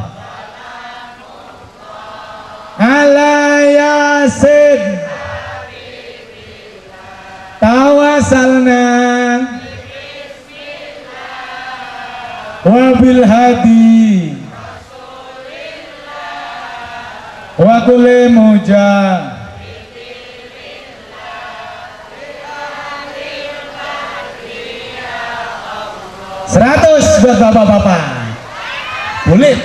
ala yasin tawasalna wabil hadi wa kulli mujah buat bapak-bapak. Kulit.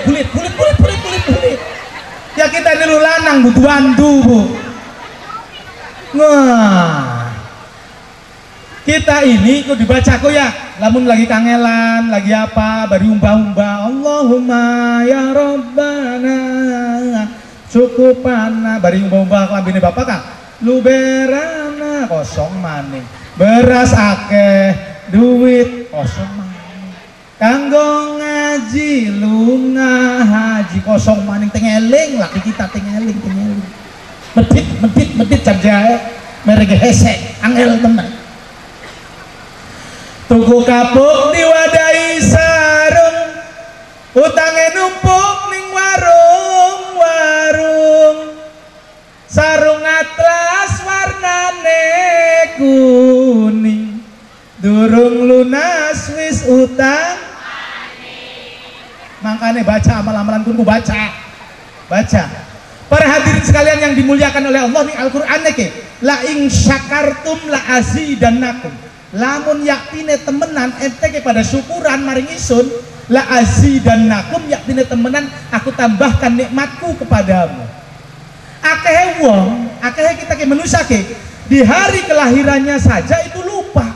Ya kita niru lanang butuh bantu, Bu. Nah, kita ini kok dibaca kok ya, lamun lagi kangelan, lagi apa, bari umbah-umbah, Allahumma ya Rabbana cukupana, bari umbah-umbah lambene bapak kan, luberana kosong maning, beras akeh, duit kosong maning, kanggo ngaji lunga haji kosong maning, tengeling laki kita tengeling medit jam jahe mereka hesek angel temen. Tuku kapuk diwadahi sarung, utange numpuk ning warung sarung atlas warnane kuning, durung lunas wis utang. Makanya baca amalan-amalan kunku baca. Para hadirin sekalian yang dimuliakan oleh Allah nih Al-Qur'an niki, la ing syakartum la azidannakum. Lamun yaktine temenan ente pada syukuran maring isun, la azidannakum, yaktine temenan aku tambahkan nikmatku kepadamu. Akeh wong, akeh kita ke manusia ke di hari kelahirannya saja itu lupa,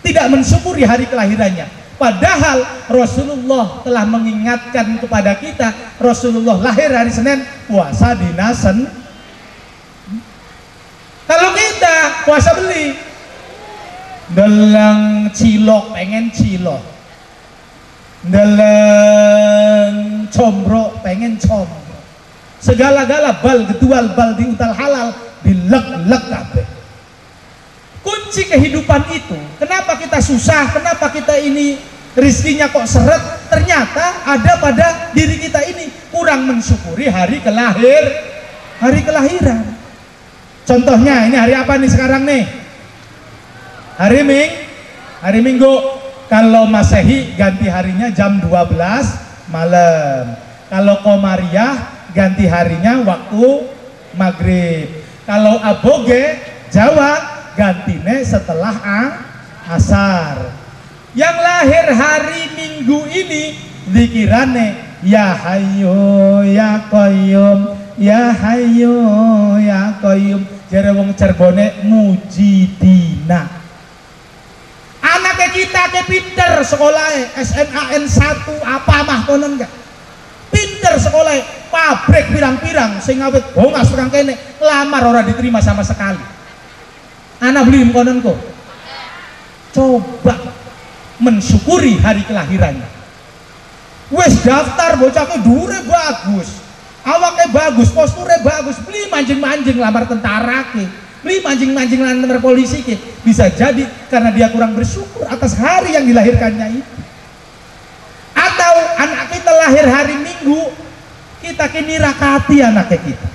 tidak mensyukuri hari kelahirannya. Padahal Rasulullah telah mengingatkan kepada kita, Rasulullah lahir hari Senin, puasa dina Senin. Kalau kita puasa beli, deleng cilok pengen cilok, deleng combro pengen combro, segala-gala bal gedual bal diutal halal dilek-lek kabeh. Kunci kehidupan itu, kenapa kita susah, kenapa kita ini rizkinya kok seret, ternyata ada pada diri kita ini kurang mensyukuri hari kelahiran. Contohnya ini hari apa nih sekarang nih? Hari Minggu. Kalau Masehi ganti harinya jam 12 malam. Kalau Komariah ganti harinya waktu maghrib. Kalau Aboge Jawa gantine setelah asar. Yang lahir hari Minggu ini dikirane ya Hayyu ya Qayyum, ya Hayyu ya Qayyum, jare wong Cirebone mujidina. Anaknya kita ke pinter sekolah SNAN 1 apa mah konon enggak? Pinter sekolah, pabrik pirang-pirang sing awet bongas perang kene, lamar ora diterima sama sekali. Anak beli konon kok. Coba mensyukuri hari kelahirannya. Wes daftar bocahnya dure bagus, awaknya bagus, posturnya bagus, beli manjing-manjing lamar tentara ke, beli manjing-manjing lamar polisi ke. Bisa jadi karena dia kurang bersyukur atas hari yang dilahirkannya itu. Atau anak kita lahir hari Minggu, kita kini rakati anaknya kita.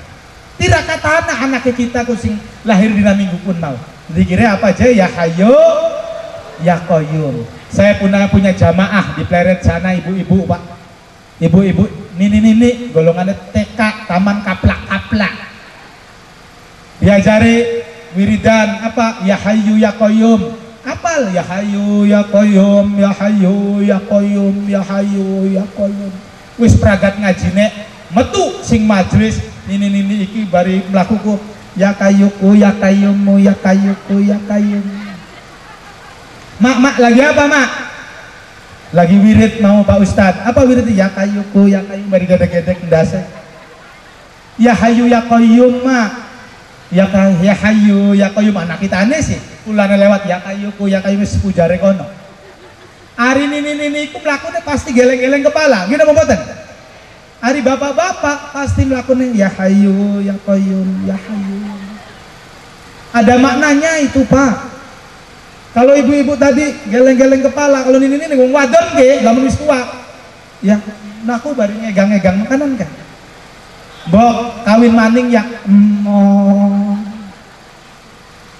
Tirakata anaknya kita kusing lahir di minggu pun mau. Dikira apa aja ya Hayyu ya Qayyum. Saya punya jamaah di Pleret sana, ibu-ibu Pak, ibu-ibu nini golongannya TK taman kaplak diajari wiridan apa ya Hayyu ya Qayyum, apal ya Hayyu ya Qayyum, ya Hayyu ya Qayyum, ya Hayyu ya Qayyum. Wis pragat ngajine metu sing majelis nini iki bari mlakuku ya Kayyuku ya Qayyumu ya Kayyuku ya Qayyum. Mak lagi apa mak? Lagi wirid mau Pak Ustadz. Apa wirid? Ya Kayyuku ya Qayyum, bari gedek-gedek ndase. Ya Hayyu ya Qayyum mak. Ya Hayyu ya Qayyum, anak kita aneh sih. Ulane lewat ya Kayyuku ya Qayyum sepujare kono. Ari nini iku mlakune pasti geleng-geleng kepala. Gini apa mboten? Hari bapak-bapak pasti melakukan ya Hayyu ya Qayyum ya Hayyu. Ada maknanya itu Pak. Kalau ibu-ibu tadi geleng-geleng kepala, kalau ini ngomong wadon ge, lamun wis tua. Ya, nah aku bari ngegang-ngegang makanan kan. Mbok kawin maning ya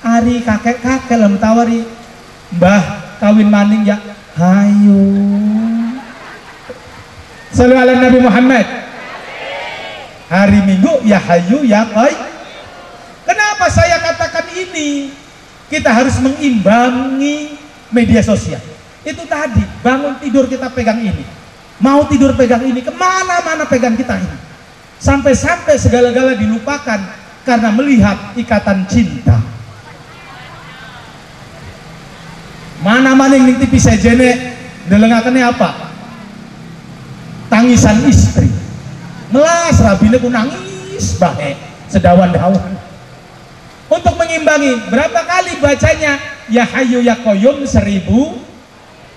Ari kakek-kakek lem tawari. Mbah kawin maning ya Hayyu. Sallu ala Nabi Muhammad. Hari Minggu ya Hayyu ya Qayyum. Kenapa saya katakan ini? Kita harus mengimbangi media sosial. Itu tadi, bangun tidur kita pegang ini, mau tidur pegang ini, kemana-mana pegang kita ini, sampai-sampai segala-gala dilupakan karena melihat ikatan cinta. Mana-mana yang TV sejene delengakannya apa? Tangisan istri. Melas rabine ku nangis bae sedawan-dawan. Untuk mengimbangi, berapa kali bacanya ya Hayyu ya Qayyum 1000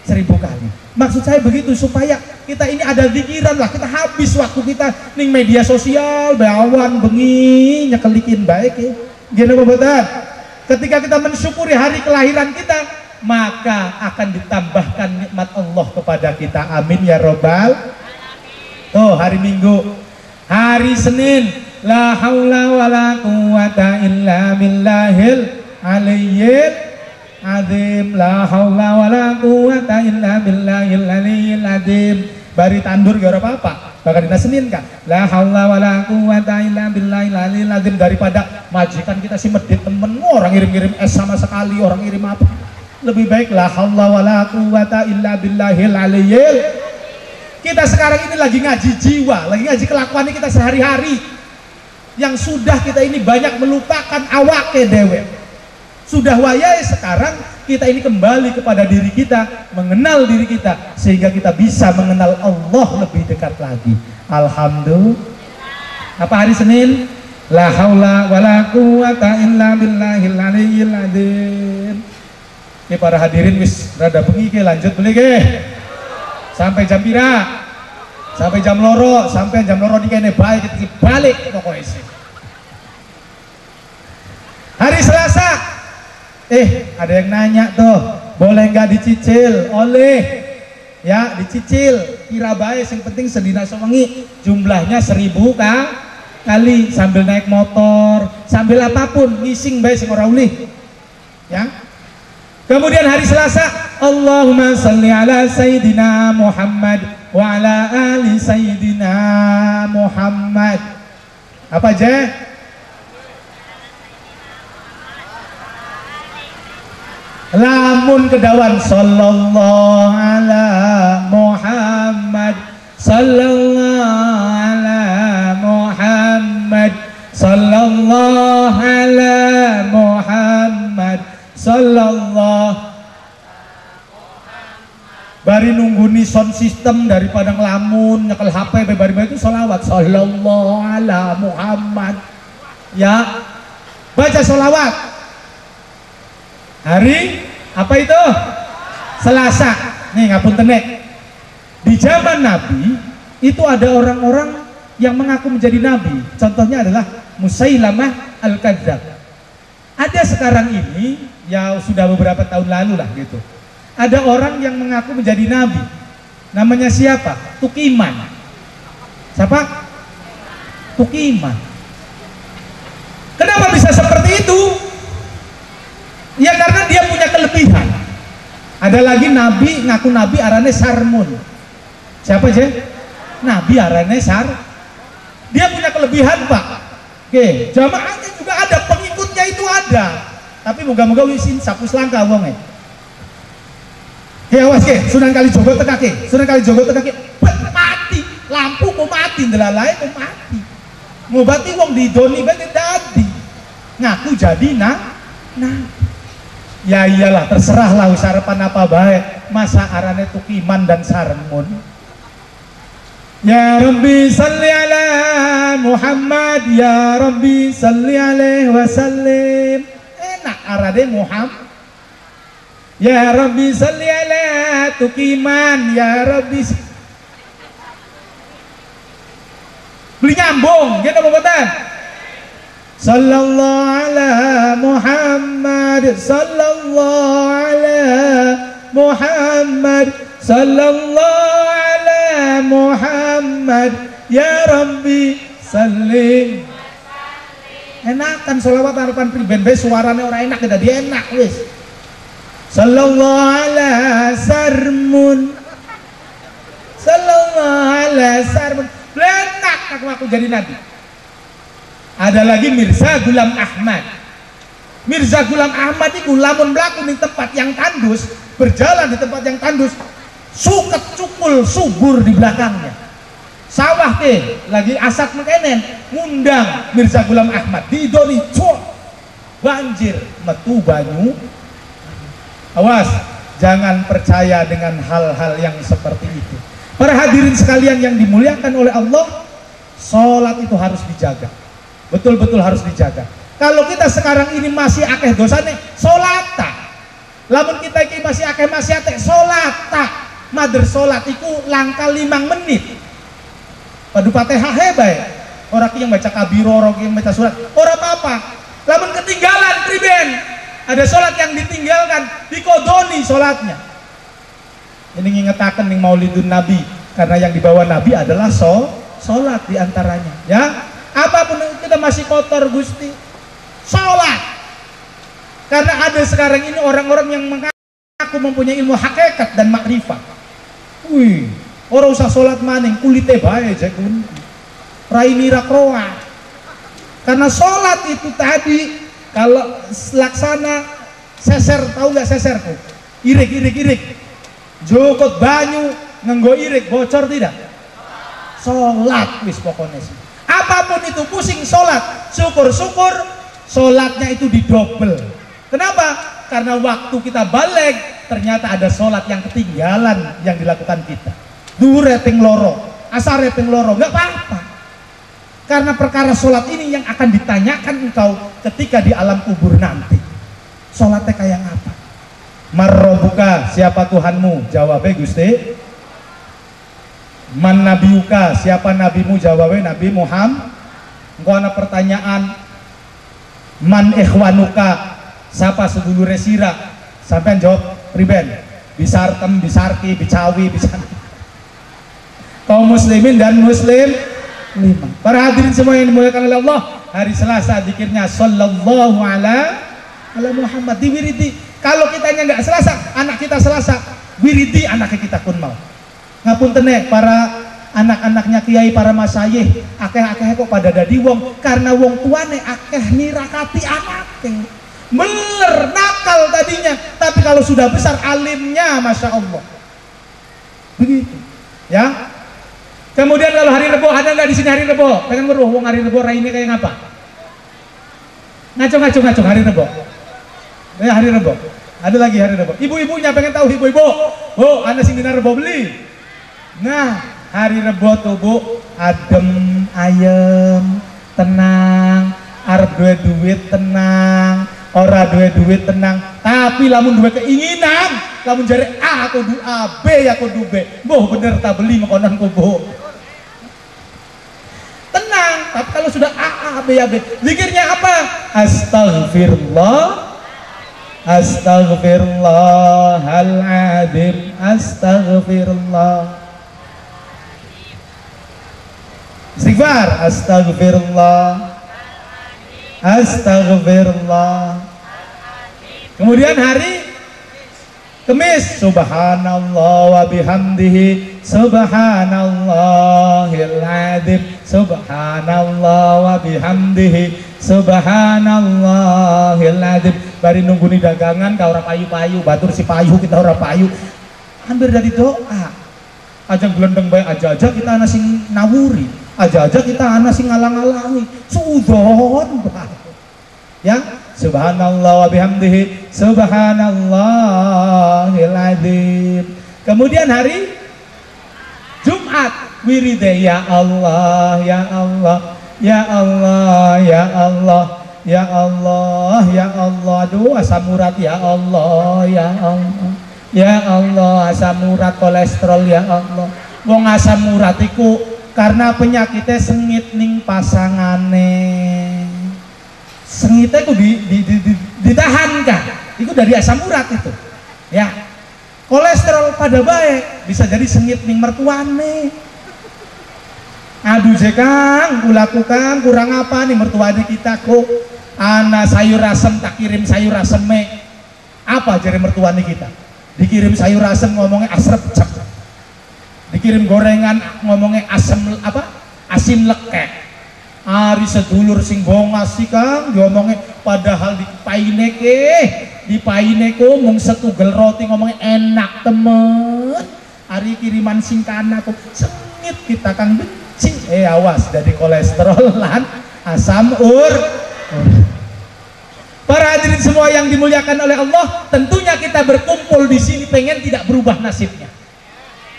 kali. Maksud saya begitu, supaya kita ini ada pikiran lah, kita habis waktu kita ning media sosial bawan bengi nyekelikin baik ya. Gini betul. Ketika kita mensyukuri hari kelahiran kita, maka akan ditambahkan nikmat Allah kepada kita. Amin ya robbal. Tuh hari Minggu, hari Senin, la haula wala quwata illa billahil aliyyil azim, la haula wala quwata illa billahil aliyyil azim. Bari tandur gak apa-apa, bakal dina Senin kan, la haula wala quwata illa billahil aliyyil azim. Daripada majikan kita si medit temen, orang ngirim-ngirim es sama sekali, orang ngirim apa, lebih baik la haula wala quwata illa billahil aliyyil. Kita sekarang ini lagi ngaji jiwa, lagi ngaji kelakuan kita sehari-hari, yang sudah kita ini banyak melupakan awake dewe. Sudah wayai sekarang kita ini kembali kepada diri kita, mengenal diri kita, sehingga kita bisa mengenal Allah lebih dekat lagi. Alhamdulillah. Apa hari Senin? La haula wala quwata illa billahil aliyyil azim. Oke, para hadirin wis rada bengi ke, lanjut beli ke. Sampai jam pira? Sampai jam loro, sampai jam loro di kene baik kita balik pokoknya sih. Hari Selasa, ada yang nanya tuh, boleh nggak dicicil? Oleh, ya dicicil. Kira baik, yang penting sedina sewengi, jumlahnya 1000 kali, sambil naik motor, sambil apapun, ngising baik sing ora ulih, ya. Kemudian hari Selasa, Allahumma salli ala Sayyidina Muhammad wa ala ali Sayyidina Muhammad. Apa aja? Lamun kedawan sallallahu ala Muhammad, sallallahu ala Muhammad, sallallahu ala Muhammad, sallallahu. Bari nungguni sound system daripada ngelamun nyekel HP bari-bari itu sholawat sallallahu ala Muhammad, ya baca sholawat. Hari apa itu? Selasa. Nih ngapunten nek, di zaman Nabi itu ada orang-orang yang mengaku menjadi Nabi. Contohnya adalah Musailamah al-Kadzdzab. Ada sekarang ini, ya sudah beberapa tahun lalu lah gitu, ada orang yang mengaku menjadi Nabi. Namanya siapa? Tukiman. Siapa? Tukiman. Kenapa bisa seperti itu? Ya karena dia punya kelebihan. Ada lagi Nabi, ngaku Nabi arane Sarmun. Siapa aja? Nabi arane Sar. Dia punya kelebihan Pak. Oke, jamaahnya juga ada, pengikutnya itu ada. Tapi moga-moga wisin sapus langka wonge. Ya awas ke, Sunan Kalijogo tekake, Sunan Kalijogo tekake, mati, lampu mau mati, ndelalai mau mati, mau bati wong didoni bae dadi, ngaku jadi nah, ya iyalah terserahlah sarapan apa baik, masa arane Tukiman dan Sarmun. Ya Rabbi salli ala Muhammad, ya Rabbi salli alaihi wasallim, enak arane Muhammad. Ya Rabbi salli ala Tukiman, ya Rabbi. Beli nyambung, gitu bobotan. Sallallahu ala Muhammad, sallallahu ala Muhammad, sallallahu ala Muhammad, ya Rabbi salli. Enakan sholawat harapan priben bae suarane ora enak, tidak dia enak wis. Sallallahu ala Sarmun, sallallahu ala Sarmun. Enak aku jadi Nabi. Ada lagi Mirza Gulam Ahmad. Mirza Ghulam Ahmad itu lamun mlaku di tempat yang tandus, berjalan di tempat yang tandus, suket cukul subur di belakangnya. Sawah ke lagi asak mekenen, ngundang Mirza Ghulam Ahmad didoni cok banjir metu banyu. Awas, jangan percaya dengan hal-hal yang seperti itu. Para hadirin sekalian yang dimuliakan oleh Allah, sholat itu harus dijaga, betul-betul harus dijaga. Kalau kita sekarang ini masih akeh dosane, sholat tak. Lamun kita ini masih akeh maksiate, sholat tak. Mader sholat itu langkah 5 menit. Padu Fatihah hebat. Orang yang baca kabiro, orang yang baca surat, orang apa? Lamun ketinggalan priben, ada sholat yang ditinggalkan, dikodoni sholatnya. Ini ngingetaken ning Maulidun Nabi, karena yang dibawa Nabi adalah sholat diantaranya. Ya, apapun kita masih kotor Gusti, sholat. Karena ada sekarang ini orang-orang yang mengaku mempunyai ilmu hakikat dan makrifat. Wih, orang usah sholat maning kulite bae jakun raini rakroa. Karena sholat itu tadi kalau laksana seser, tahu nggak seser tuh? Irik. Jokot banyu nganggo irik bocor tidak? Sholat wis pokoknya sih. Apapun itu pusing sholat, syukur-syukur sholatnya itu didobel. Kenapa? Karena waktu kita balik ternyata ada sholat yang ketinggalan yang dilakukan kita. Duhur ting loro, asar ting loro, nggak apa-apa. Karena perkara sholat ini yang akan ditanyakan engkau ketika di alam kubur nanti. Sholatnya kayak apa? Marrobuka, siapa Tuhanmu? Jawabnya Gusti. Man nabiuka, siapa nabimu? Jawabnya Nabi Muhammad. Engkau ada pertanyaan. Man ikhwanuka, siapa sedulure sira? Sampai jawab priben. Bisartem, bisarki, bicawi, bisani. Kaum muslimin dan muslim 5. Para hadirin semua yang dimuliakan oleh Allah, hari Selasa zikirnya sallallahu ala Muhammad diwiridi. Kalau kitanya nggak Selasa, anak kita Selasa wiridi, anaknya kita pun mau. Ngapun tenek para anak-anaknya kiai, para masayih akeh-akeh kok pada dadi wong, karena wong tuane akeh nirakati anaknya. Bener nakal tadinya, tapi kalau sudah besar alimnya, masya Allah. Begitu, ya. Kemudian kalau hari Rebo, ada nggak di sini hari Rebo? Pengen beruh, wong hari Rebo raine kayak ngapa? Ngaco hari Rebo. Ya hari Rebo. Ada lagi hari Rebo. Ibu-ibunya pengen tahu ibu-ibu. Bu, anda sing dina Rebo beli. Nah, hari Rebo tuh Bu, adem, ayem, tenang, arep duit tenang, ora duit tenang. Tapi lamun duwe keinginan, lamun jare A aku du A, B aku du B. Boh bener tak beli makonan ku Bu. Tenang, tapi kalau sudah A B B, zikirnya apa? Astaghfirullah, astaghfirullahal-adzim, astaghfirullah. Istighfar, astaghfirullah, astagfirullah. Kemudian hari Kamis, subhanallah wa bihamdihi, subhanallahil adzim, subhanallah wa bihamdihi, subhanallahil adzim. Bari nunggu di dagangan ka ora payu-payu, batur si payu kita ora payu. Hampir dari doa. Aja gelendeng bae aja kita ana sing nawuri, aja kita ana sing ngalang-alangi. Suudon bae. Ya, subhanallah wa bihamdihi, subhanallahil adzim. Kemudian hari Jumat, wiride ya Allah, ya Allah, ya Allah, ya Allah, ya Allah, ya Allah. Aduh, asam urat ya Allah, ya Allah, ya Allah, asam urat kolesterol ya Allah. Wong asam urat iku karena penyakitnya sengit ning pasangane. Sengitnya itu ditahan kan, itu dari asam urat itu, ya. Kolesterol pada baik, bisa jadi sengit ning mertuane. Aduh Kang, kulakukan kurang apa nih mertuane kita kok. Ana sayur asem tak kirim sayur aseme. Apa jadi mertuane kita? Dikirim sayur asem ngomongnya asrep cep. Dikirim gorengan ngomongnya asem apa? Asin lekek. Ari sedulur sing bongas sih Kang, diomongnya padahal di paine ko mung setugel roti ngomongnya enak temen. Hari kiriman singkana kok sengit kita kang benci. Awas dari kolesterol lan asam Para hadirin semua yang dimuliakan oleh Allah, tentunya kita berkumpul di sini pengen tidak berubah nasibnya.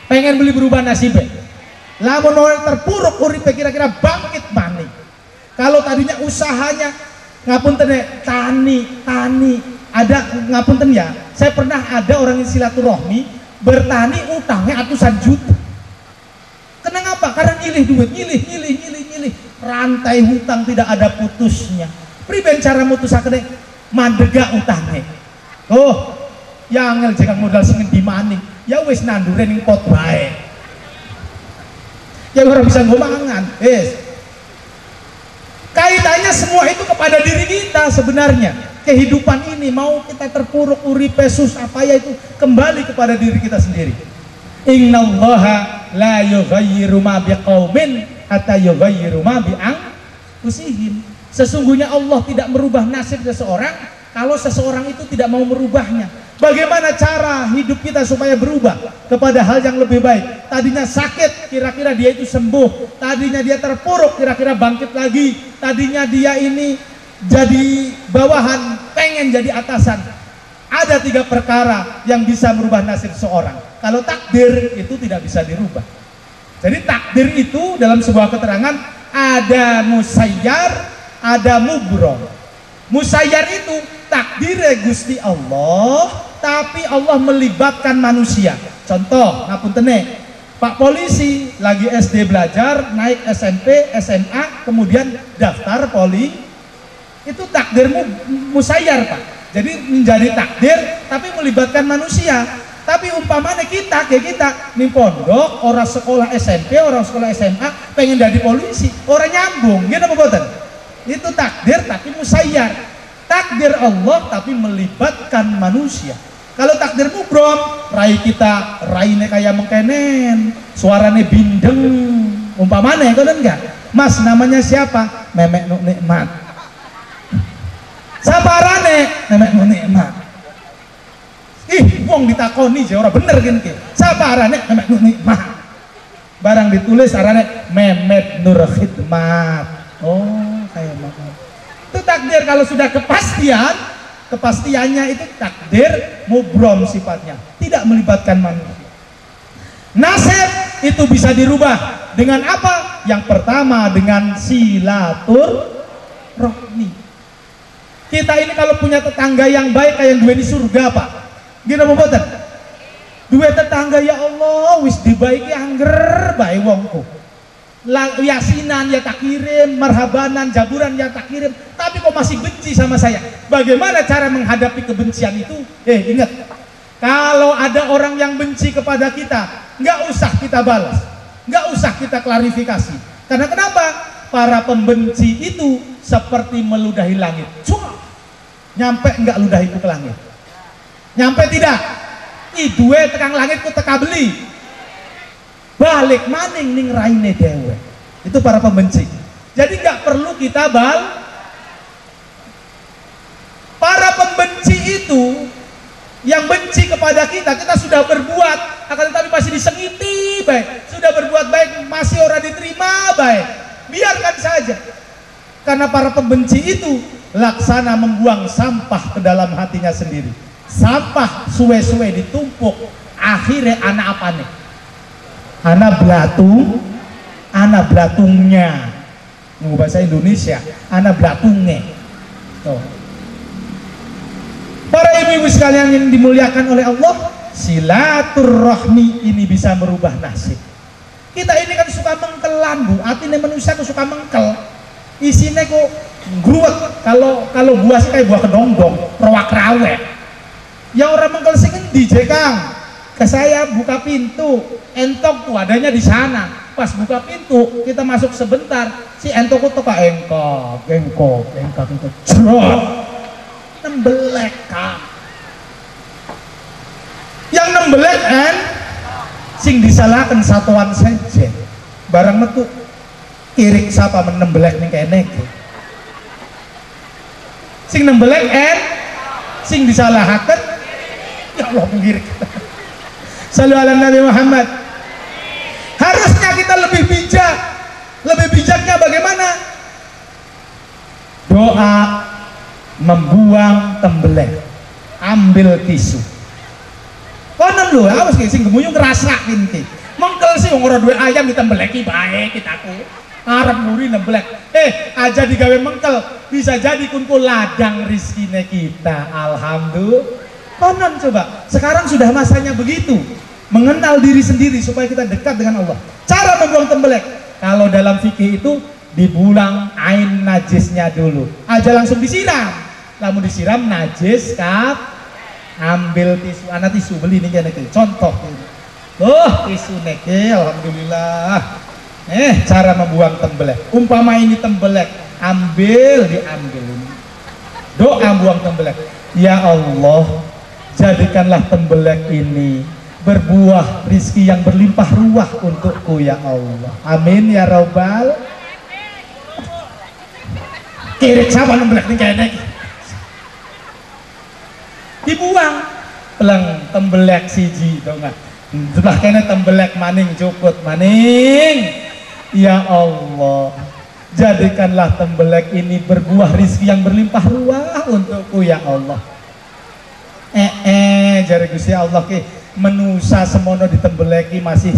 Pengen beli berubah nasibnya. Lamun orang terpuruk uripe kira-kira bangkit maning. Kalau tadinya usahanya ngapunten tani ada ngapunten ya. Saya pernah ada orang yang silaturahmi bertani utangnya ratusan juta. Kenapa? Karena nyilih, rantai hutang tidak ada putusnya. Priben cara mutusaken mandega utangnya. Oh, yang angel jekang modal sing di maning. Ya wis nandure ning pot bae. Ya orang bisa ngomangan. Kaitannya semua itu kepada diri kita sebenarnya. Kehidupan ini mau kita terpuruk uripe susah payah itu kembali kepada diri kita sendiri. Innallaha la yughayyiru ma biqaumin hatta yughayyiru ma bi anfusihim. Sesungguhnya Allah tidak merubah nasib seseorang kalau seseorang itu tidak mau merubahnya. Bagaimana cara hidup kita supaya berubah kepada hal yang lebih baik? Tadinya sakit, kira-kira dia itu sembuh. Tadinya dia terpuruk, kira-kira bangkit lagi. Tadinya dia ini jadi bawahan, pengen jadi atasan. Ada 3 perkara yang bisa merubah nasib seorang. Kalau takdir itu tidak bisa dirubah. Jadi takdir itu dalam sebuah keterangan ada musayyar, ada mubrom. Musayyar itu takdir Gusti Allah, tapi Allah melibatkan manusia. Contoh, ngapuntene, Pak polisi lagi SD belajar, naik SMP, SMA, kemudian daftar poli, itu takdir musayyar Pak. Jadi menjadi takdir, tapi melibatkan manusia. Tapi umpamanya kita, kayak kita, nih pondok, orang sekolah SMP, orang sekolah SMA, pengen jadi polisi, orang nyambung, gitu apa boten? Itu takdir tapi musayyar. Takdir Allah tapi melibatkan manusia. Kalau takdir mubrom, rai kita raine kayak mengkenen, suarane bindeng, umpamane kan enggak? Mas namanya siapa? Memek Nuk Nikmat. Sabarane Memek Nuk Nikmat. Wong ditakoni je ora bener gini ki. Sabarane Memek Nuk Nikmat. Barang ditulis arane Memet Nur Khidmat. Oh, kayak makan. Itu takdir. Kalau sudah kepastiannya itu takdir mubrom sifatnya, tidak melibatkan manusia. Nasib itu bisa dirubah dengan apa? Yang pertama dengan silaturahmi. Kita ini kalau punya tetangga yang baik kayak dua di surga Pak. Gini apa boten? Dua tetangga ya Allah wis dibaiki angger bae wongku. Yasinan ya tak kirim, marhabanan, jaburan ya tak kirim, tapi kok masih benci sama saya. Bagaimana cara menghadapi kebencian itu? Ingat, kalau ada orang yang benci kepada kita, nggak usah kita balas, nggak usah kita klarifikasi. Karena kenapa? Para pembenci itu seperti meludahi langit. Nyampe nggak ludah itu ke langit? Nyampe tidak? Dua tekang langit ku teka beli. Balik maning ning raine dewe. Itu para pembenci. Jadi nggak perlu kita para pembenci itu yang benci kepada kita sudah berbuat, akan tetapi masih disengiti baik. Sudah berbuat baik masih orang diterima baik. Biarkan saja. Karena para pembenci itu laksana membuang sampah ke dalam hatinya sendiri. Sampah suwe-suwe ditumpuk, akhirnya anak apa nih? Anak belatungnya, bahasa Indonesia, anak belatungnya. Tuh. Para ibu-ibu sekalian yang dimuliakan oleh Allah, silaturahmi ini bisa merubah nasib. Kita ini kan suka mengkelan Bu, artinya manusia tuh suka mengkel. Isinya kok gruwet, kalau buah sih kayak buah kedonggong, rowak rawek. Ya orang mengkel sih di jekang. Ke saya buka pintu, entok tuh adanya di sana. Pas buka pintu, kita masuk sebentar, si entok tuh kak engkok, cerot, nembelek kak. Yang nembelek sing disalahkan satuan saja. Barang metu kirik siapa menembelek nih kene. Sing nembelek sing disalahaken ya Allah mengirik. Sallu ala Nabi Muhammad. Harusnya kita lebih bijak. Lebih bijaknya bagaimana? Doa membuang tembelek, ambil tisu. Konon lho, awas ki sing gemuyu ngrasakin ki. Mengkel sih wong ora duwe ayam ditembeleki bae kitaku. Arep muri nembelek. Aja digawe mengkel, bisa jadi kumpul ladang rizkine kita. Alhamdulillah. Konon coba, sekarang sudah masanya begitu. Mengenal diri sendiri supaya kita dekat dengan Allah. Cara membuang tembelek, kalau dalam fikih itu dibuang ain najisnya dulu. Aja langsung disiram. Lamun disiram najis ambil tisu, anak tisu beli nih kene contoh ini. Tisu neke alhamdulillah. Cara membuang tembelek. Umpama ini tembelek, diambil ini. Doa buang tembelek. Ya Allah, jadikanlah tembelek ini berbuah rizki yang berlimpah ruah untukku ya Allah. Amin ya Rabbal. Kirik siapa nembelek nih kayaknya dibuang peleng tembelek siji tau nggak? Sebelah kene tembelek maning cukut maning. Ya Allah, jadikanlah tembelek ini berbuah rizki yang berlimpah ruah untukku ya Allah. Jare Gusti Allah ki menusa semono ditembeleki masih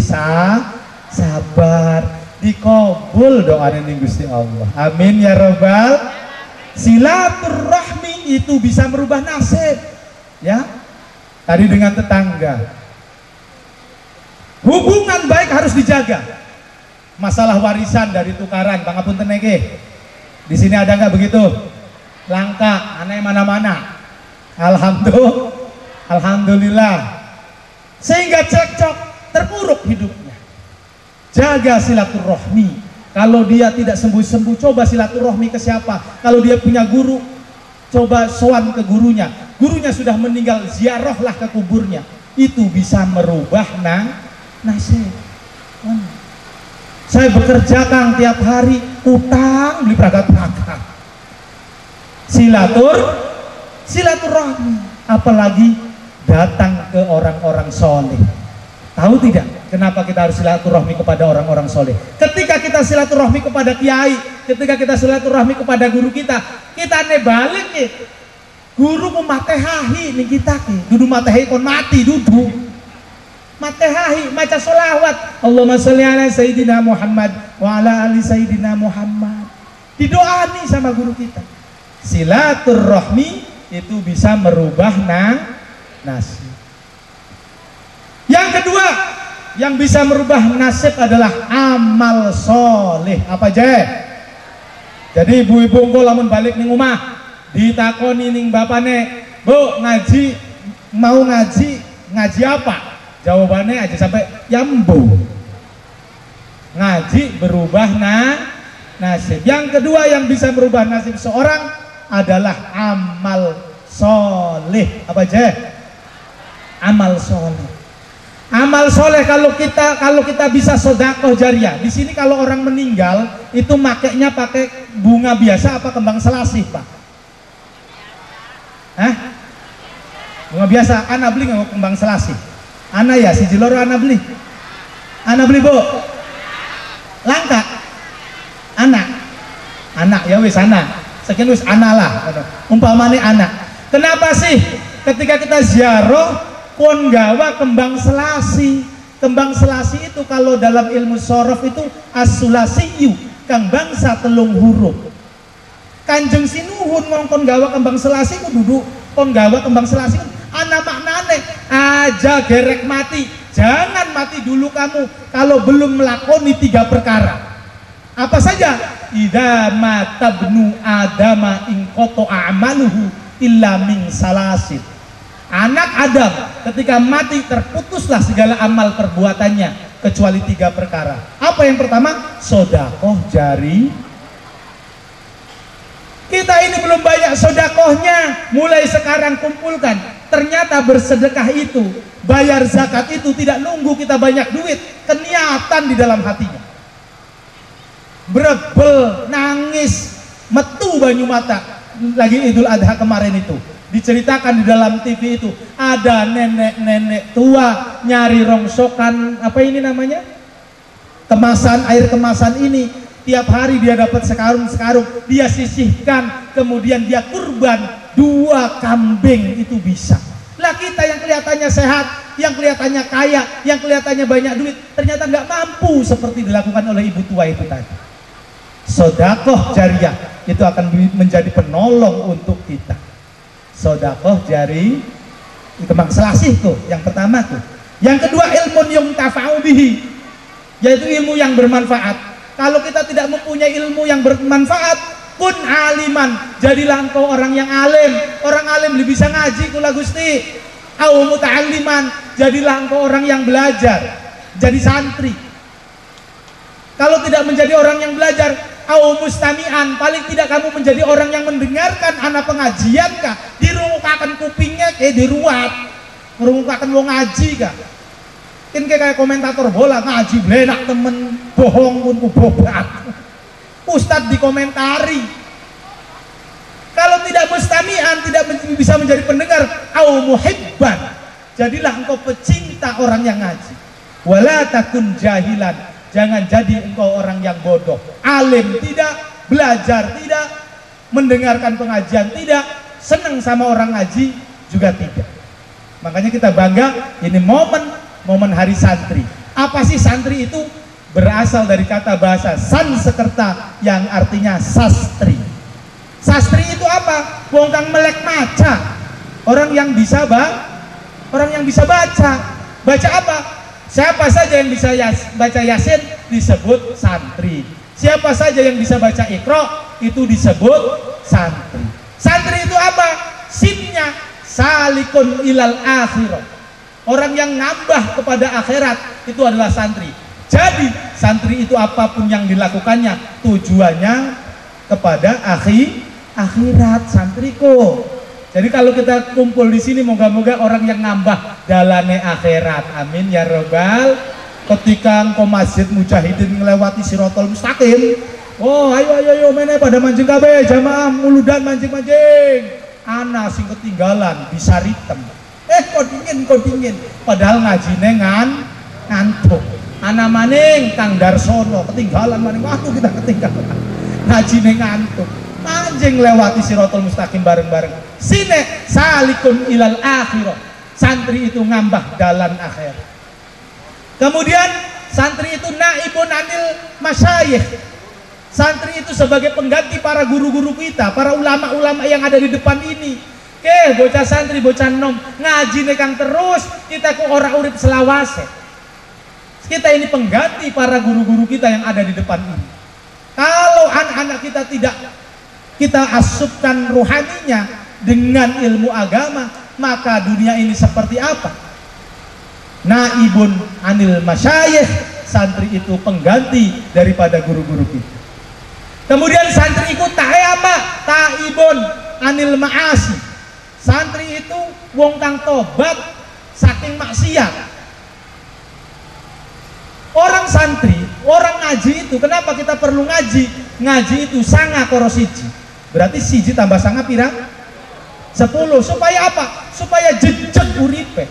sabar, dikabul doanya ning Gusti Allah. Amin ya Rabbal. Silaturahmi itu bisa merubah nasib. Ya, tadi dengan tetangga, hubungan baik harus dijaga. Masalah warisan dari tukaran, pangapunten nege. Di sini ada nggak begitu? Langka, aneh mana-mana. Alhamdulillah. Sehingga cekcok, terpuruk hidupnya. Jaga silaturahmi. Kalau dia tidak sembuh-sembuh, coba silaturahmi ke siapa? Kalau dia punya guru, coba sowan ke gurunya. Gurunya sudah meninggal, ziarahlah ke kuburnya. Itu bisa merubah nasib. Saya bekerja Kang tiap hari, utang beli peragam. Silaturahmi, apalagi datang ke orang-orang soleh. Tahu tidak kenapa kita harus silaturahmi kepada orang-orang soleh? Ketika kita silaturahmi kepada kiai, ketika kita silaturahmi kepada guru kita balik nih. Guru ku matehahi nih kita ki, dudu matehahi kon mati dudu. Matehahi maca sholawat, Allahumma sholli ala Sayyidina Muhammad wa ala ali Sayyidina Muhammad. Didoani sama guru kita. Silaturahmi itu bisa merubah nasib. Yang kedua, yang bisa merubah nasib adalah amal soleh. Apa aja? Jadi ibu-ibu engko lamun balik ning omah, ditakoni ning bapane, "Bu, mau ngaji apa?" Jawabannya aja sampai yambu. Ngaji berubah nasib. Yang kedua yang bisa merubah nasib seorang adalah amal soleh. Apa aja? Amal soleh. Amal soleh kalau kita bisa sodakoh jariah. Di sini kalau orang meninggal itu makainya pakai bunga biasa apa kembang selasih, Pak? Bunga biasa. Ana beli nggak kembang selasih? Ana ya si Jiloro ana beli Bu, langka anak ya wis anak sekian wis ana lah umpamane anak. Kenapa sih ketika kita ziarah kon gawa kembang selasi? Kembang selasi itu kalau dalam ilmu sorof itu as-sulasiyu, kang bangsa telung huruf. Kanjeng Sinuhun ngongkon gawa kembang selasi ku duduk kon gawa kembang selasi ana maknane aja gerek mati. Jangan mati dulu kamu kalau belum melakoni 3 perkara. Apa saja? Idza matabnu adama in qata amaluhu illa min salasin. Anak Adam ketika mati terputuslah segala amal perbuatannya kecuali 3 perkara. Apa yang pertama? Sodakoh jari. Kita ini belum banyak sodakohnya, mulai sekarang kumpulkan. Ternyata bersedekah itu, bayar zakat itu tidak nunggu kita banyak duit, keniatan di dalam hatinya. Brebel, nangis, metu banyu mata. lagi Idul Adha kemarin itu diceritakan di dalam TV itu ada nenek-nenek tua nyari rongsokan apa ini namanya, kemasan air kemasan ini, tiap hari dia dapat sekarung-sekarung, dia sisihkan, kemudian dia kurban 2 kambing itu bisa. Lah kita yang kelihatannya sehat, yang kelihatannya kaya, yang kelihatannya banyak duit, ternyata nggak mampu seperti dilakukan oleh ibu tua itu tadi. Sodakoh jariah itu akan menjadi penolong untuk kita. Sodakoh jari itu selasih tuh, yang pertama tuh. Yang kedua ilmun yuntafa'u bihi, yaitu ilmu yang bermanfaat. Kalau kita tidak mempunyai ilmu yang bermanfaat, kun aliman, jadilah engkau orang yang alim. Orang alim lebih bisa ngaji kula Gusti. Au muta'alliman, jadilah engkau orang yang belajar, jadi santri. Kalau tidak menjadi orang yang belajar, au mustami'an, paling tidak kamu menjadi orang yang mendengarkan anak pengajian kah, dirungukakan kupingnya diruat, ngerungukakan wong ngaji kah. Kan kayak komentator bola ngaji blenak temen, bohong pun kubobat. Ustadz dikomentari. Kalau tidak mustami'an, tidak bisa menjadi pendengar, au muhibban, jadilah engkau pecinta orang yang ngaji. Wala takun jahilan, jangan jadi engkau orang yang bodoh. Alim tidak, belajar tidak, mendengarkan pengajian tidak, senang sama orang ngaji juga tidak. Makanya kita bangga, ini momen hari santri. Apa sih santri itu? Berasal dari kata bahasa Sanskerta yang artinya sastri. Sastri itu apa? Wong kang melek maca. Orang yang bisa baca. Baca apa? Siapa saja yang bisa baca Yasin disebut santri. Siapa saja yang bisa baca Iqra itu disebut santri. Santri itu apa? Simnya salikun ilal akhirah. Orang yang nambah kepada akhirat itu adalah santri. Jadi santri itu apapun yang dilakukannya tujuannya kepada akhirat santriku. Jadi kalau kita kumpul di sini moga-moga orang yang nambah dalane akhirat. Amin ya robbal. Ketika engkau masjid mujahidin melewati sirotol mustaqim, oh ayo mene pada mancing kabeh jamaah muludan mancing. Ana sing ketinggalan bisa ritem. Kok dingin. Padahal ngajine ngantuk. Ana maning Kang Darsono ketinggalan maning. Waduh kita ketinggalan. Ngajine ngantuk. Mancing lewati sirotol mustaqim bareng-bareng. Sine salikun ilal akhirah. Santri itu ngambah dalan akhir. Kemudian santri itu naibun anil masyayikh. Santri itu sebagai pengganti para guru-guru kita, para ulama-ulama yang ada di depan ini. Bocah santri, bocah nom ngaji nekang terus, kita ku ora urip selawase. Kita ini pengganti para guru-guru kita yang ada di depan ini. Kalau anak-anak kita tidak kita asupkan ruhaninya dengan ilmu agama, maka dunia ini seperti apa? Naibun anil masyayikh, santri itu pengganti daripada guru-guru kita. Kemudian santri ikut apa? Taibun anil ma'asi. Santri itu wong kang tobat saking maksiat. Orang santri, orang ngaji itu, kenapa kita perlu ngaji? Ngaji itu sanga karo siji. Berarti siji tambah sanga pirang? 10. Supaya apa? Supaya jejeg uripe.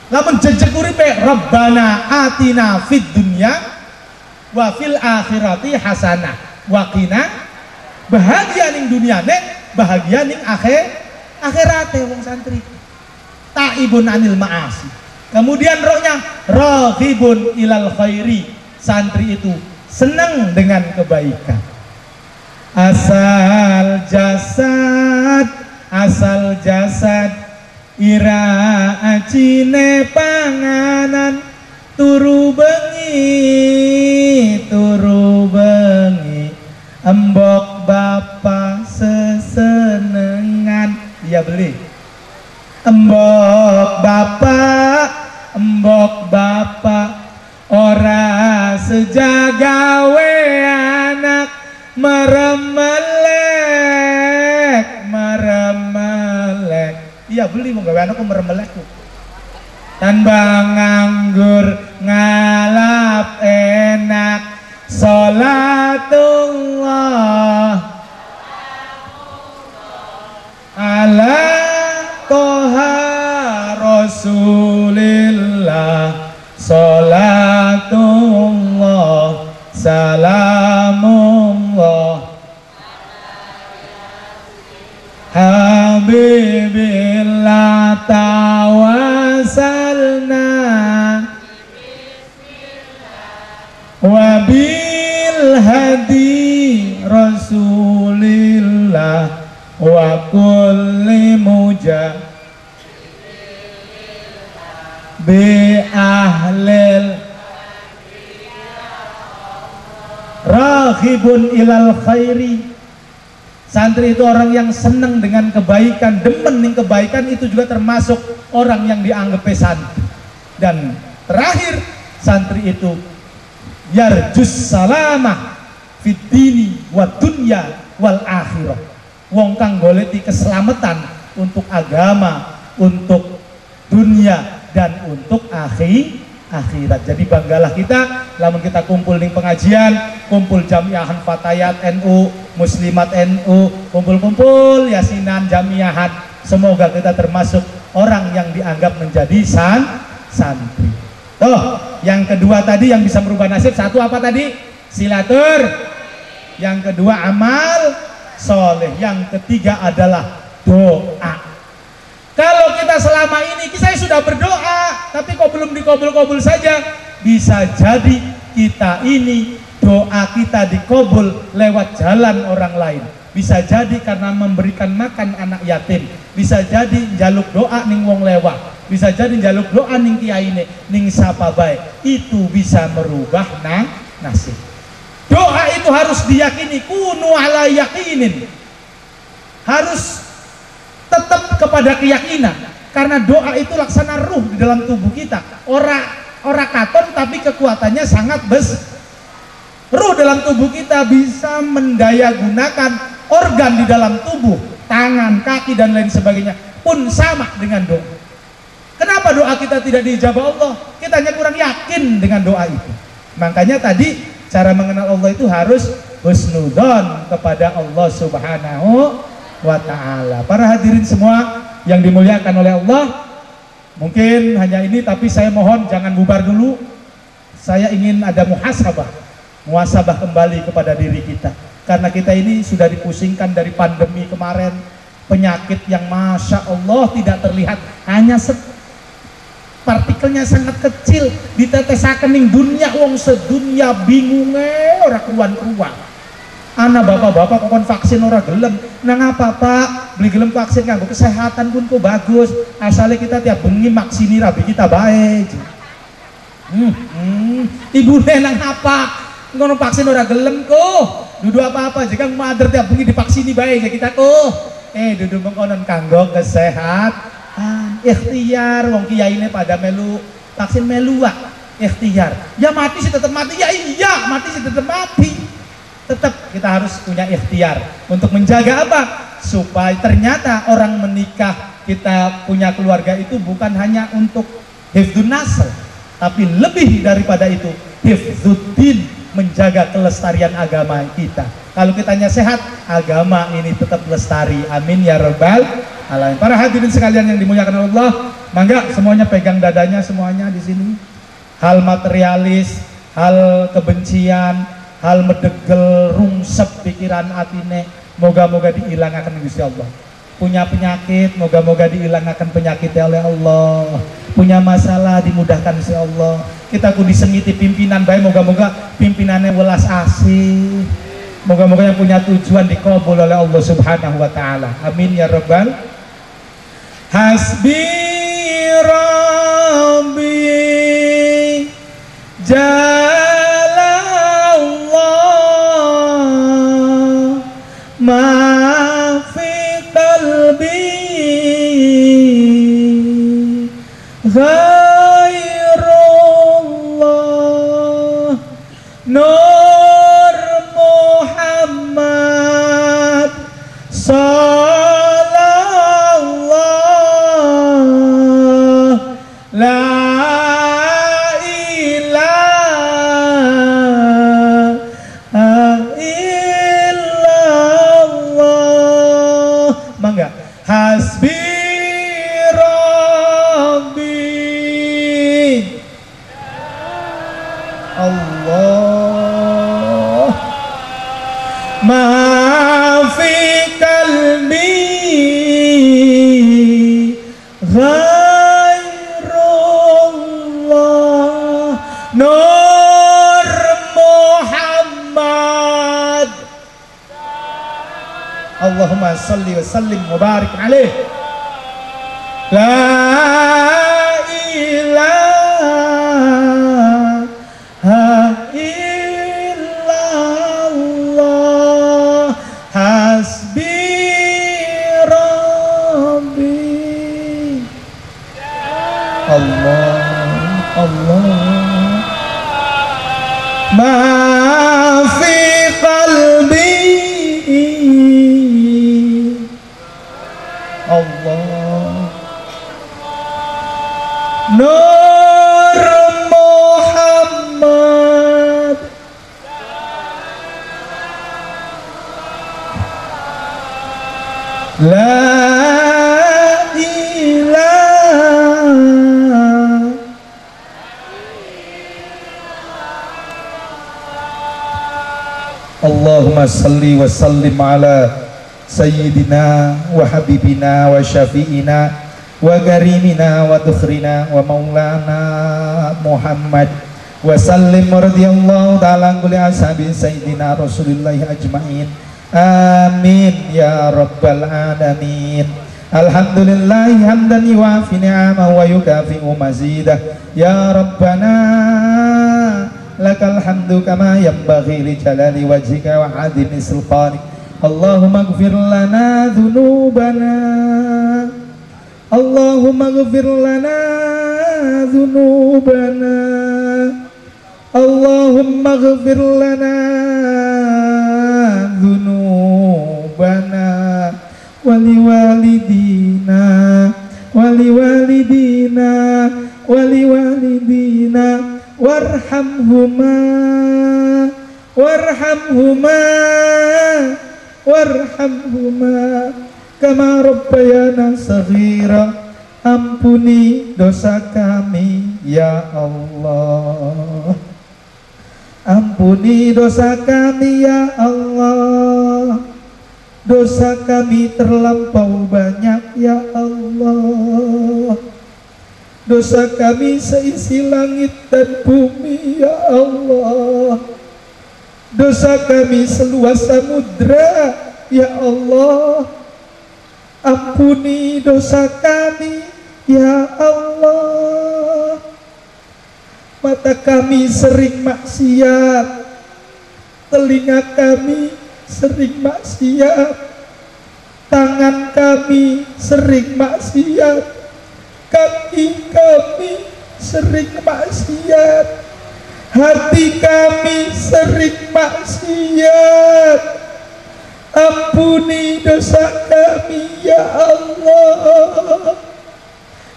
Lamun jejeg uripe, Rabbana atina fid dunya wa fil akhirati hasanah wa qina, bahagia ning dunyane, bahagia ning akhirate wong santri. Taibun anil ma'asi. Kemudian rohnya raghibun ilal khairi. Santri itu senang dengan kebaikan. Asal jasad ira acine panganan turu bengi embok bapa sesenengan dia beli embok bapak ora sejagawe anak meremelek iya beli mau gawe anakku meremelek tanpa nganggur ngalap enak sholatullah salamullah Habibillah tawasalna wabil hadi rasulillah wa kulli muja bi ahlil raghibun ilal khairi. Santri itu orang yang senang dengan kebaikan, demen ning kebaikan, itu juga termasuk orang yang dianggap santri. Dan terakhir, santri itu yarjus salamah fid dini wa dunya wal akhirah. Wong kang goleti keselamatan untuk agama, untuk dunia dan untuk akhirat. Jadi banggalah kita lamun kita kumpul ning pengajian, kumpul jamiahan fatayat NU, muslimat NU, kumpul-kumpul yasinan jamiahan. Semoga kita termasuk orang yang dianggap menjadi santri. Tuh, yang kedua tadi yang bisa merubah nasib, satu apa tadi? Silatur. Yang kedua amal soleh. Yang ketiga adalah doa. Kalau kita selama ini saya sudah berdoa tapi kok belum dikabul-kabul saja, bisa jadi kita ini doa kita dikabul lewat jalan orang lain. Bisa jadi karena memberikan makan anak yatim, bisa jadi njaluk doa ning wong lewat, bisa jadi njaluk doa ning kiyaine, ning sapa bae. Itu bisa merubah nasib. Doa itu harus diyakini, kunu ala yakinin. Harus tetap kepada keyakinan, karena doa itu laksana ruh di dalam tubuh kita. Ora katon tapi kekuatannya sangat besar. Ruh dalam tubuh kita bisa mendaya gunakan organ di dalam tubuh, tangan, kaki dan lain sebagainya pun sama dengan doa. Kenapa doa kita tidak dijabah Allah? Kita hanya kurang yakin dengan doa itu. Makanya tadi cara mengenal Allah itu harus husnudzon kepada Allah Subhanahu wa ta'ala. Para hadirin semua yang dimuliakan oleh Allah, mungkin hanya ini, tapi saya mohon jangan bubar dulu. Saya ingin ada muhasabah kembali kepada diri kita, karena kita ini sudah dipusingkan dari pandemi kemarin, penyakit yang masya Allah tidak terlihat, hanya partikelnya sangat kecil, ditetesaken ning dunia, wong sedunia bingungnya ora keruan-keruan. Anak bapak-bapak kok vaksin ora gelem. Nang apa Pak? Beli gelem vaksin kanggo kesehatan pun kok bagus. Asale kita tiap bengi maksini rabi kita baik. Ibu nang apa? Ngono vaksin ora gelem kok. Dudu apa-apa jika mother tiap bengi divaksini baik ya kita kok. Dudu mengkonon kanggo kesehatan. Ikhtiar wong kiyaine pada melu vaksin melu ikhtiar. Ya mati sih tetap mati. Ya iya, mati sih tetap mati. Tetap kita harus punya ikhtiar untuk menjaga apa? Supaya ternyata orang menikah, kita punya keluarga itu bukan hanya untuk hifdzun nasl, tapi lebih daripada itu hifdzuddin, menjaga kelestarian agama kita. Kalau kitanya sehat, agama ini tetap lestari. Amin ya rabbal alamin. Para hadirin sekalian yang dimuliakan Allah, mangga semuanya pegang dadanya semuanya di sini. Hal materialis, hal kebencian, hal medegel rungsep pikiran atine, moga-moga diilangaken Gusti Allah. Punya penyakit, moga-moga diilangaken penyakitnya oleh Allah. Punya masalah dimudahkan Gusti Allah. Kita kudu disengiti pimpinan bae, moga-moga pimpinannya welas asih. Moga-moga yang punya tujuan dikabul oleh Allah Subhanahu wa taala. Amin ya rabbal. Hasbi rabbi ma fi qalbi ghairullah Nur Muhammad sallallahu la hasbi rabbi Allah Allahumma salli wa sallim wa barik alaih. La ilaha illallah hasbi rabbi. Allah ma fi qalbi. Allah Nur Muhammad La ilaha. Allahumma salli wa sallim ala sayyidina wa habibina wa syafi'ina wa karimina wa dukhrina wa maulana Muhammad wa sallim radhiyallahu ta'ala kulli ashabi sayyidina Rasulillah ajma'in. Amin ya rabbal alamin. Alhamdulillahi hamdan yuwafi ni'amahu wa yukafi'u mazidah. Ya rabbana lakal hamdu kama yanbaghi li jalali wajhika wa 'azimi sultanik. Allahumma ighfir lana dhunubana. Allahumma ighfir lana dhunubana. Allahumma ighfir lana dhunubana wali walidina wali walidina wali walidina warhamhuma warhamhuma warhamhuma kama rabbayana saghira. Ampuni dosa kami ya Allah. Ampuni dosa kami ya Allah. Dosa kami terlampau banyak ya Allah. Dosa kami seisi langit dan bumi ya Allah. Dosa kami seluas samudra ya Allah. Ampuni dosa kami ya Allah. Mata kami sering maksiat, telinga kami sering maksiat, tangan kami sering maksiat, kaki kami sering maksiat, hati kami sering maksiat. Ampuni dosa kami ya Allah.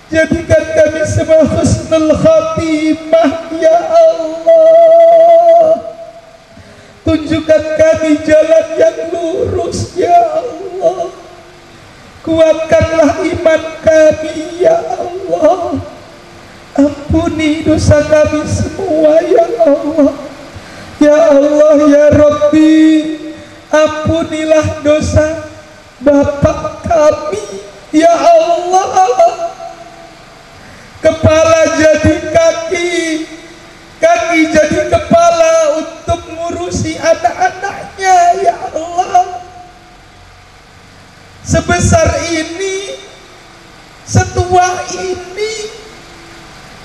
Jadikan kami semua husnul khatimah ya Allah. Tunjukkan kami jalan yang lurus ya Allah. Kuatkanlah iman kami ya Allah. Ampuni dosa kami semua ya Allah. Ya Allah ya Rabbi, ampunilah dosa bapak kami ya Allah. Kepala jadi kaki, kaki jadi kepala untuk ngurusi anak-anaknya ya Allah. Sebesar ini, setua ini,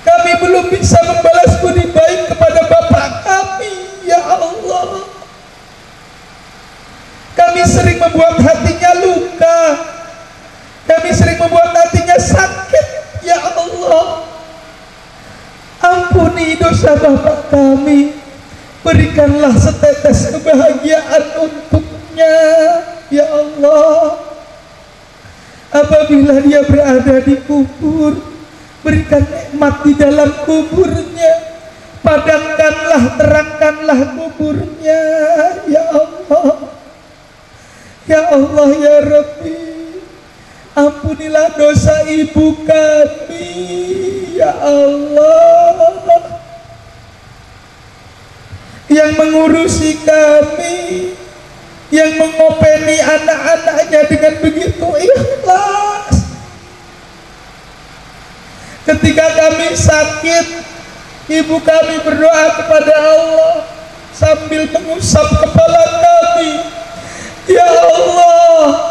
kami belum bisa membalas budi baik kepada bapak kami ya Allah. Kami sering membuat hatinya luka, kami sering membuat hatinya sakit ya Allah. Ampuni dosa bapak kami, berikanlah setetes kebahagiaan untuknya ya Allah. Apabila dia berada di kubur, berikan nikmat di dalam kuburnya, padamkanlah, terangkanlah kuburnya ya Allah. Ya Allah ya Rabbi, ampunilah dosa ibu kami ya Allah, yang mengurusi kami, yang mengopeni anak-anaknya dengan begitu ikhlas. Ketika kami sakit, ibu kami berdoa kepada Allah sambil mengusap kepala kami. Ya Allah,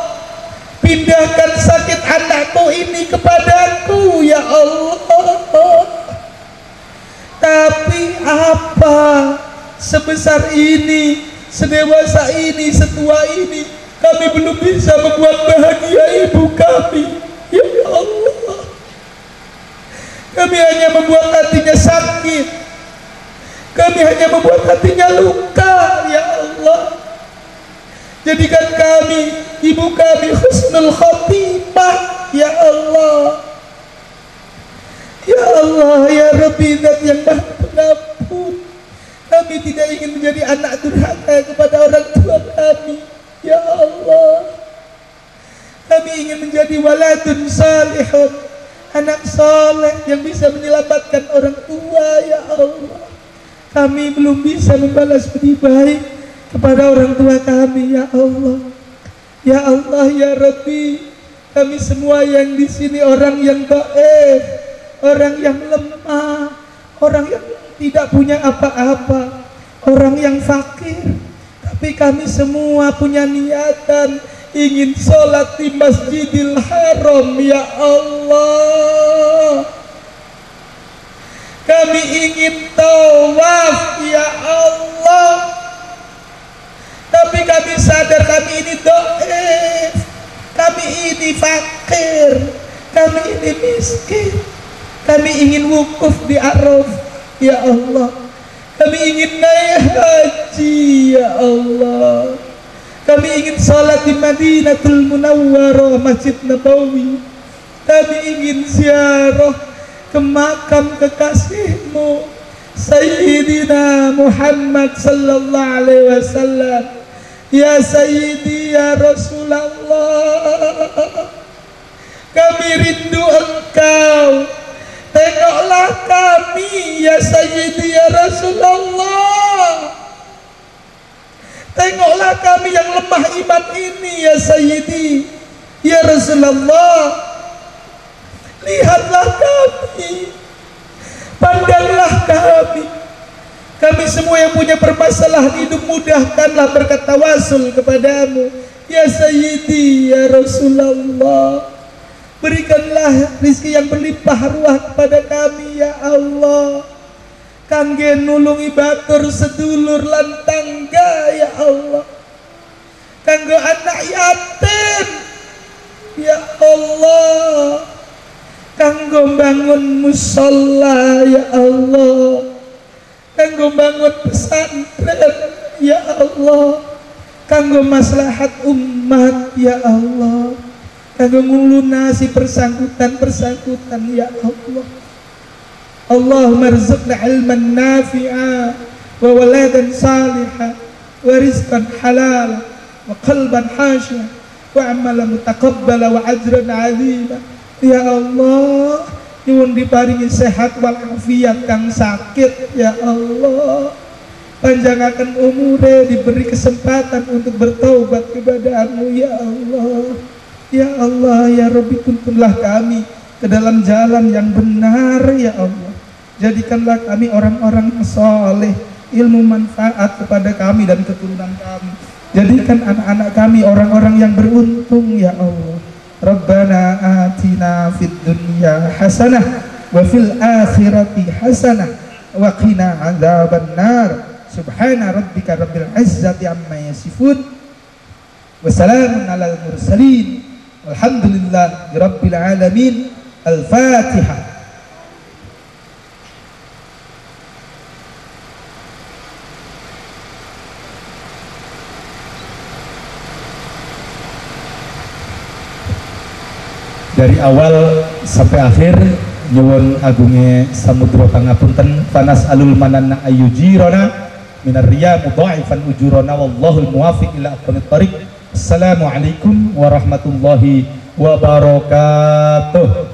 anakku ini kepadaku ya Allah. Tapi apa sebesar ini, sedewasa ini, setua ini, kami belum bisa membuat bahagia ibu kami ya Allah. Kami hanya membuat hatinya sakit, kami hanya membuat hatinya luka ya Allah. Jadikan kami, ibu kami husnul khotimah ya Allah. Ya Allah, ya Rabbi, Zat yang Maha Pengampun, kami tidak ingin menjadi anak durhaka kepada orang tua kami ya Allah. Kami ingin menjadi waladun salihun, anak soleh yang bisa menyelamatkan orang tua ya Allah. Kami belum bisa membalas budi baik kepada orang tua kami ya Allah. Ya Allah, ya Rabbi, kami semua yang di sini orang yang dhaif, orang yang lemah, orang yang tidak punya apa-apa, orang yang fakir. Tapi kami semua punya niatan ingin sholat di Masjidil Haram ya Allah. Kami ingin tawaf ya Allah. Tapi kami sadar kami ini dhaif, kami ini fakir, kami ini miskin. Kami ingin wukuf di Arafah ya Allah. Kami ingin naik haji ya Allah. Kami ingin salat di Madinatul Munawwarah, Masjid Nabawi. Kami ingin ziarah ke makam kekasihmu Sayyidina Muhammad sallallahu alaihi wasallam. Ya Sayyidi, ya Rasulullah, kami rindu Engkau. Tengoklah kami ya Sayyidi, ya Rasulullah. Tengoklah kami yang lemah iman ini ya Sayyidi, ya Rasulullah. Lihatlah kami, pandanglah kami. Kami semua yang punya permasalahan hidup, mudahkanlah berkat tawasul kepadamu ya Sayyidi, ya Rasulullah. Berikanlah rizki yang berlimpah ruah kepada kami ya Allah. Kangge nulungi batur sedulur lantangga ya Allah. Kanggo anak yatim ya Allah. Kanggo bangun musholla ya Allah. Kanggo bangun pesantren ya Allah. Kanggo maslahat umat ya Allah. Kanggo nglunasi persangkutan ya Allah. Allahumma rzuqna ilman nafi'a wa waladan salihah wa rizqan halal wa qalban khashi'an wa amalan mutaqabbala wa ajran 'azima. Ya Allah, nyuwun diparingi sehat wal afiat kang sakit ya Allah. Panjangkan umure, diberi kesempatan untuk bertaubat kepada-Mu ya Allah. Ya Allah, ya Rabbi, tuntunlah kami ke dalam jalan yang benar ya Allah. Jadikanlah kami orang-orang saleh, ilmu manfaat kepada kami dan keturunan kami. Jadikan anak-anak kami orang-orang yang beruntung ya Allah. Rabbana atina fid dunya hasanah wa fil akhirati hasanah wa qina adzabannar. Subhana rabbika rabbil izzati amma yasifun wa salamun alal mursalin walhamdulillahi rabbil alamin. Al-Fatihah. Dari awal sampai akhir nyuwun agungnya samudra pangapunten, panas alul mananna ayujirona minar riya mudha'ifan ujurona wallahul muwafiq ila aqwamit thariq. Assalamualaikum warahmatullahi wabarakatuh.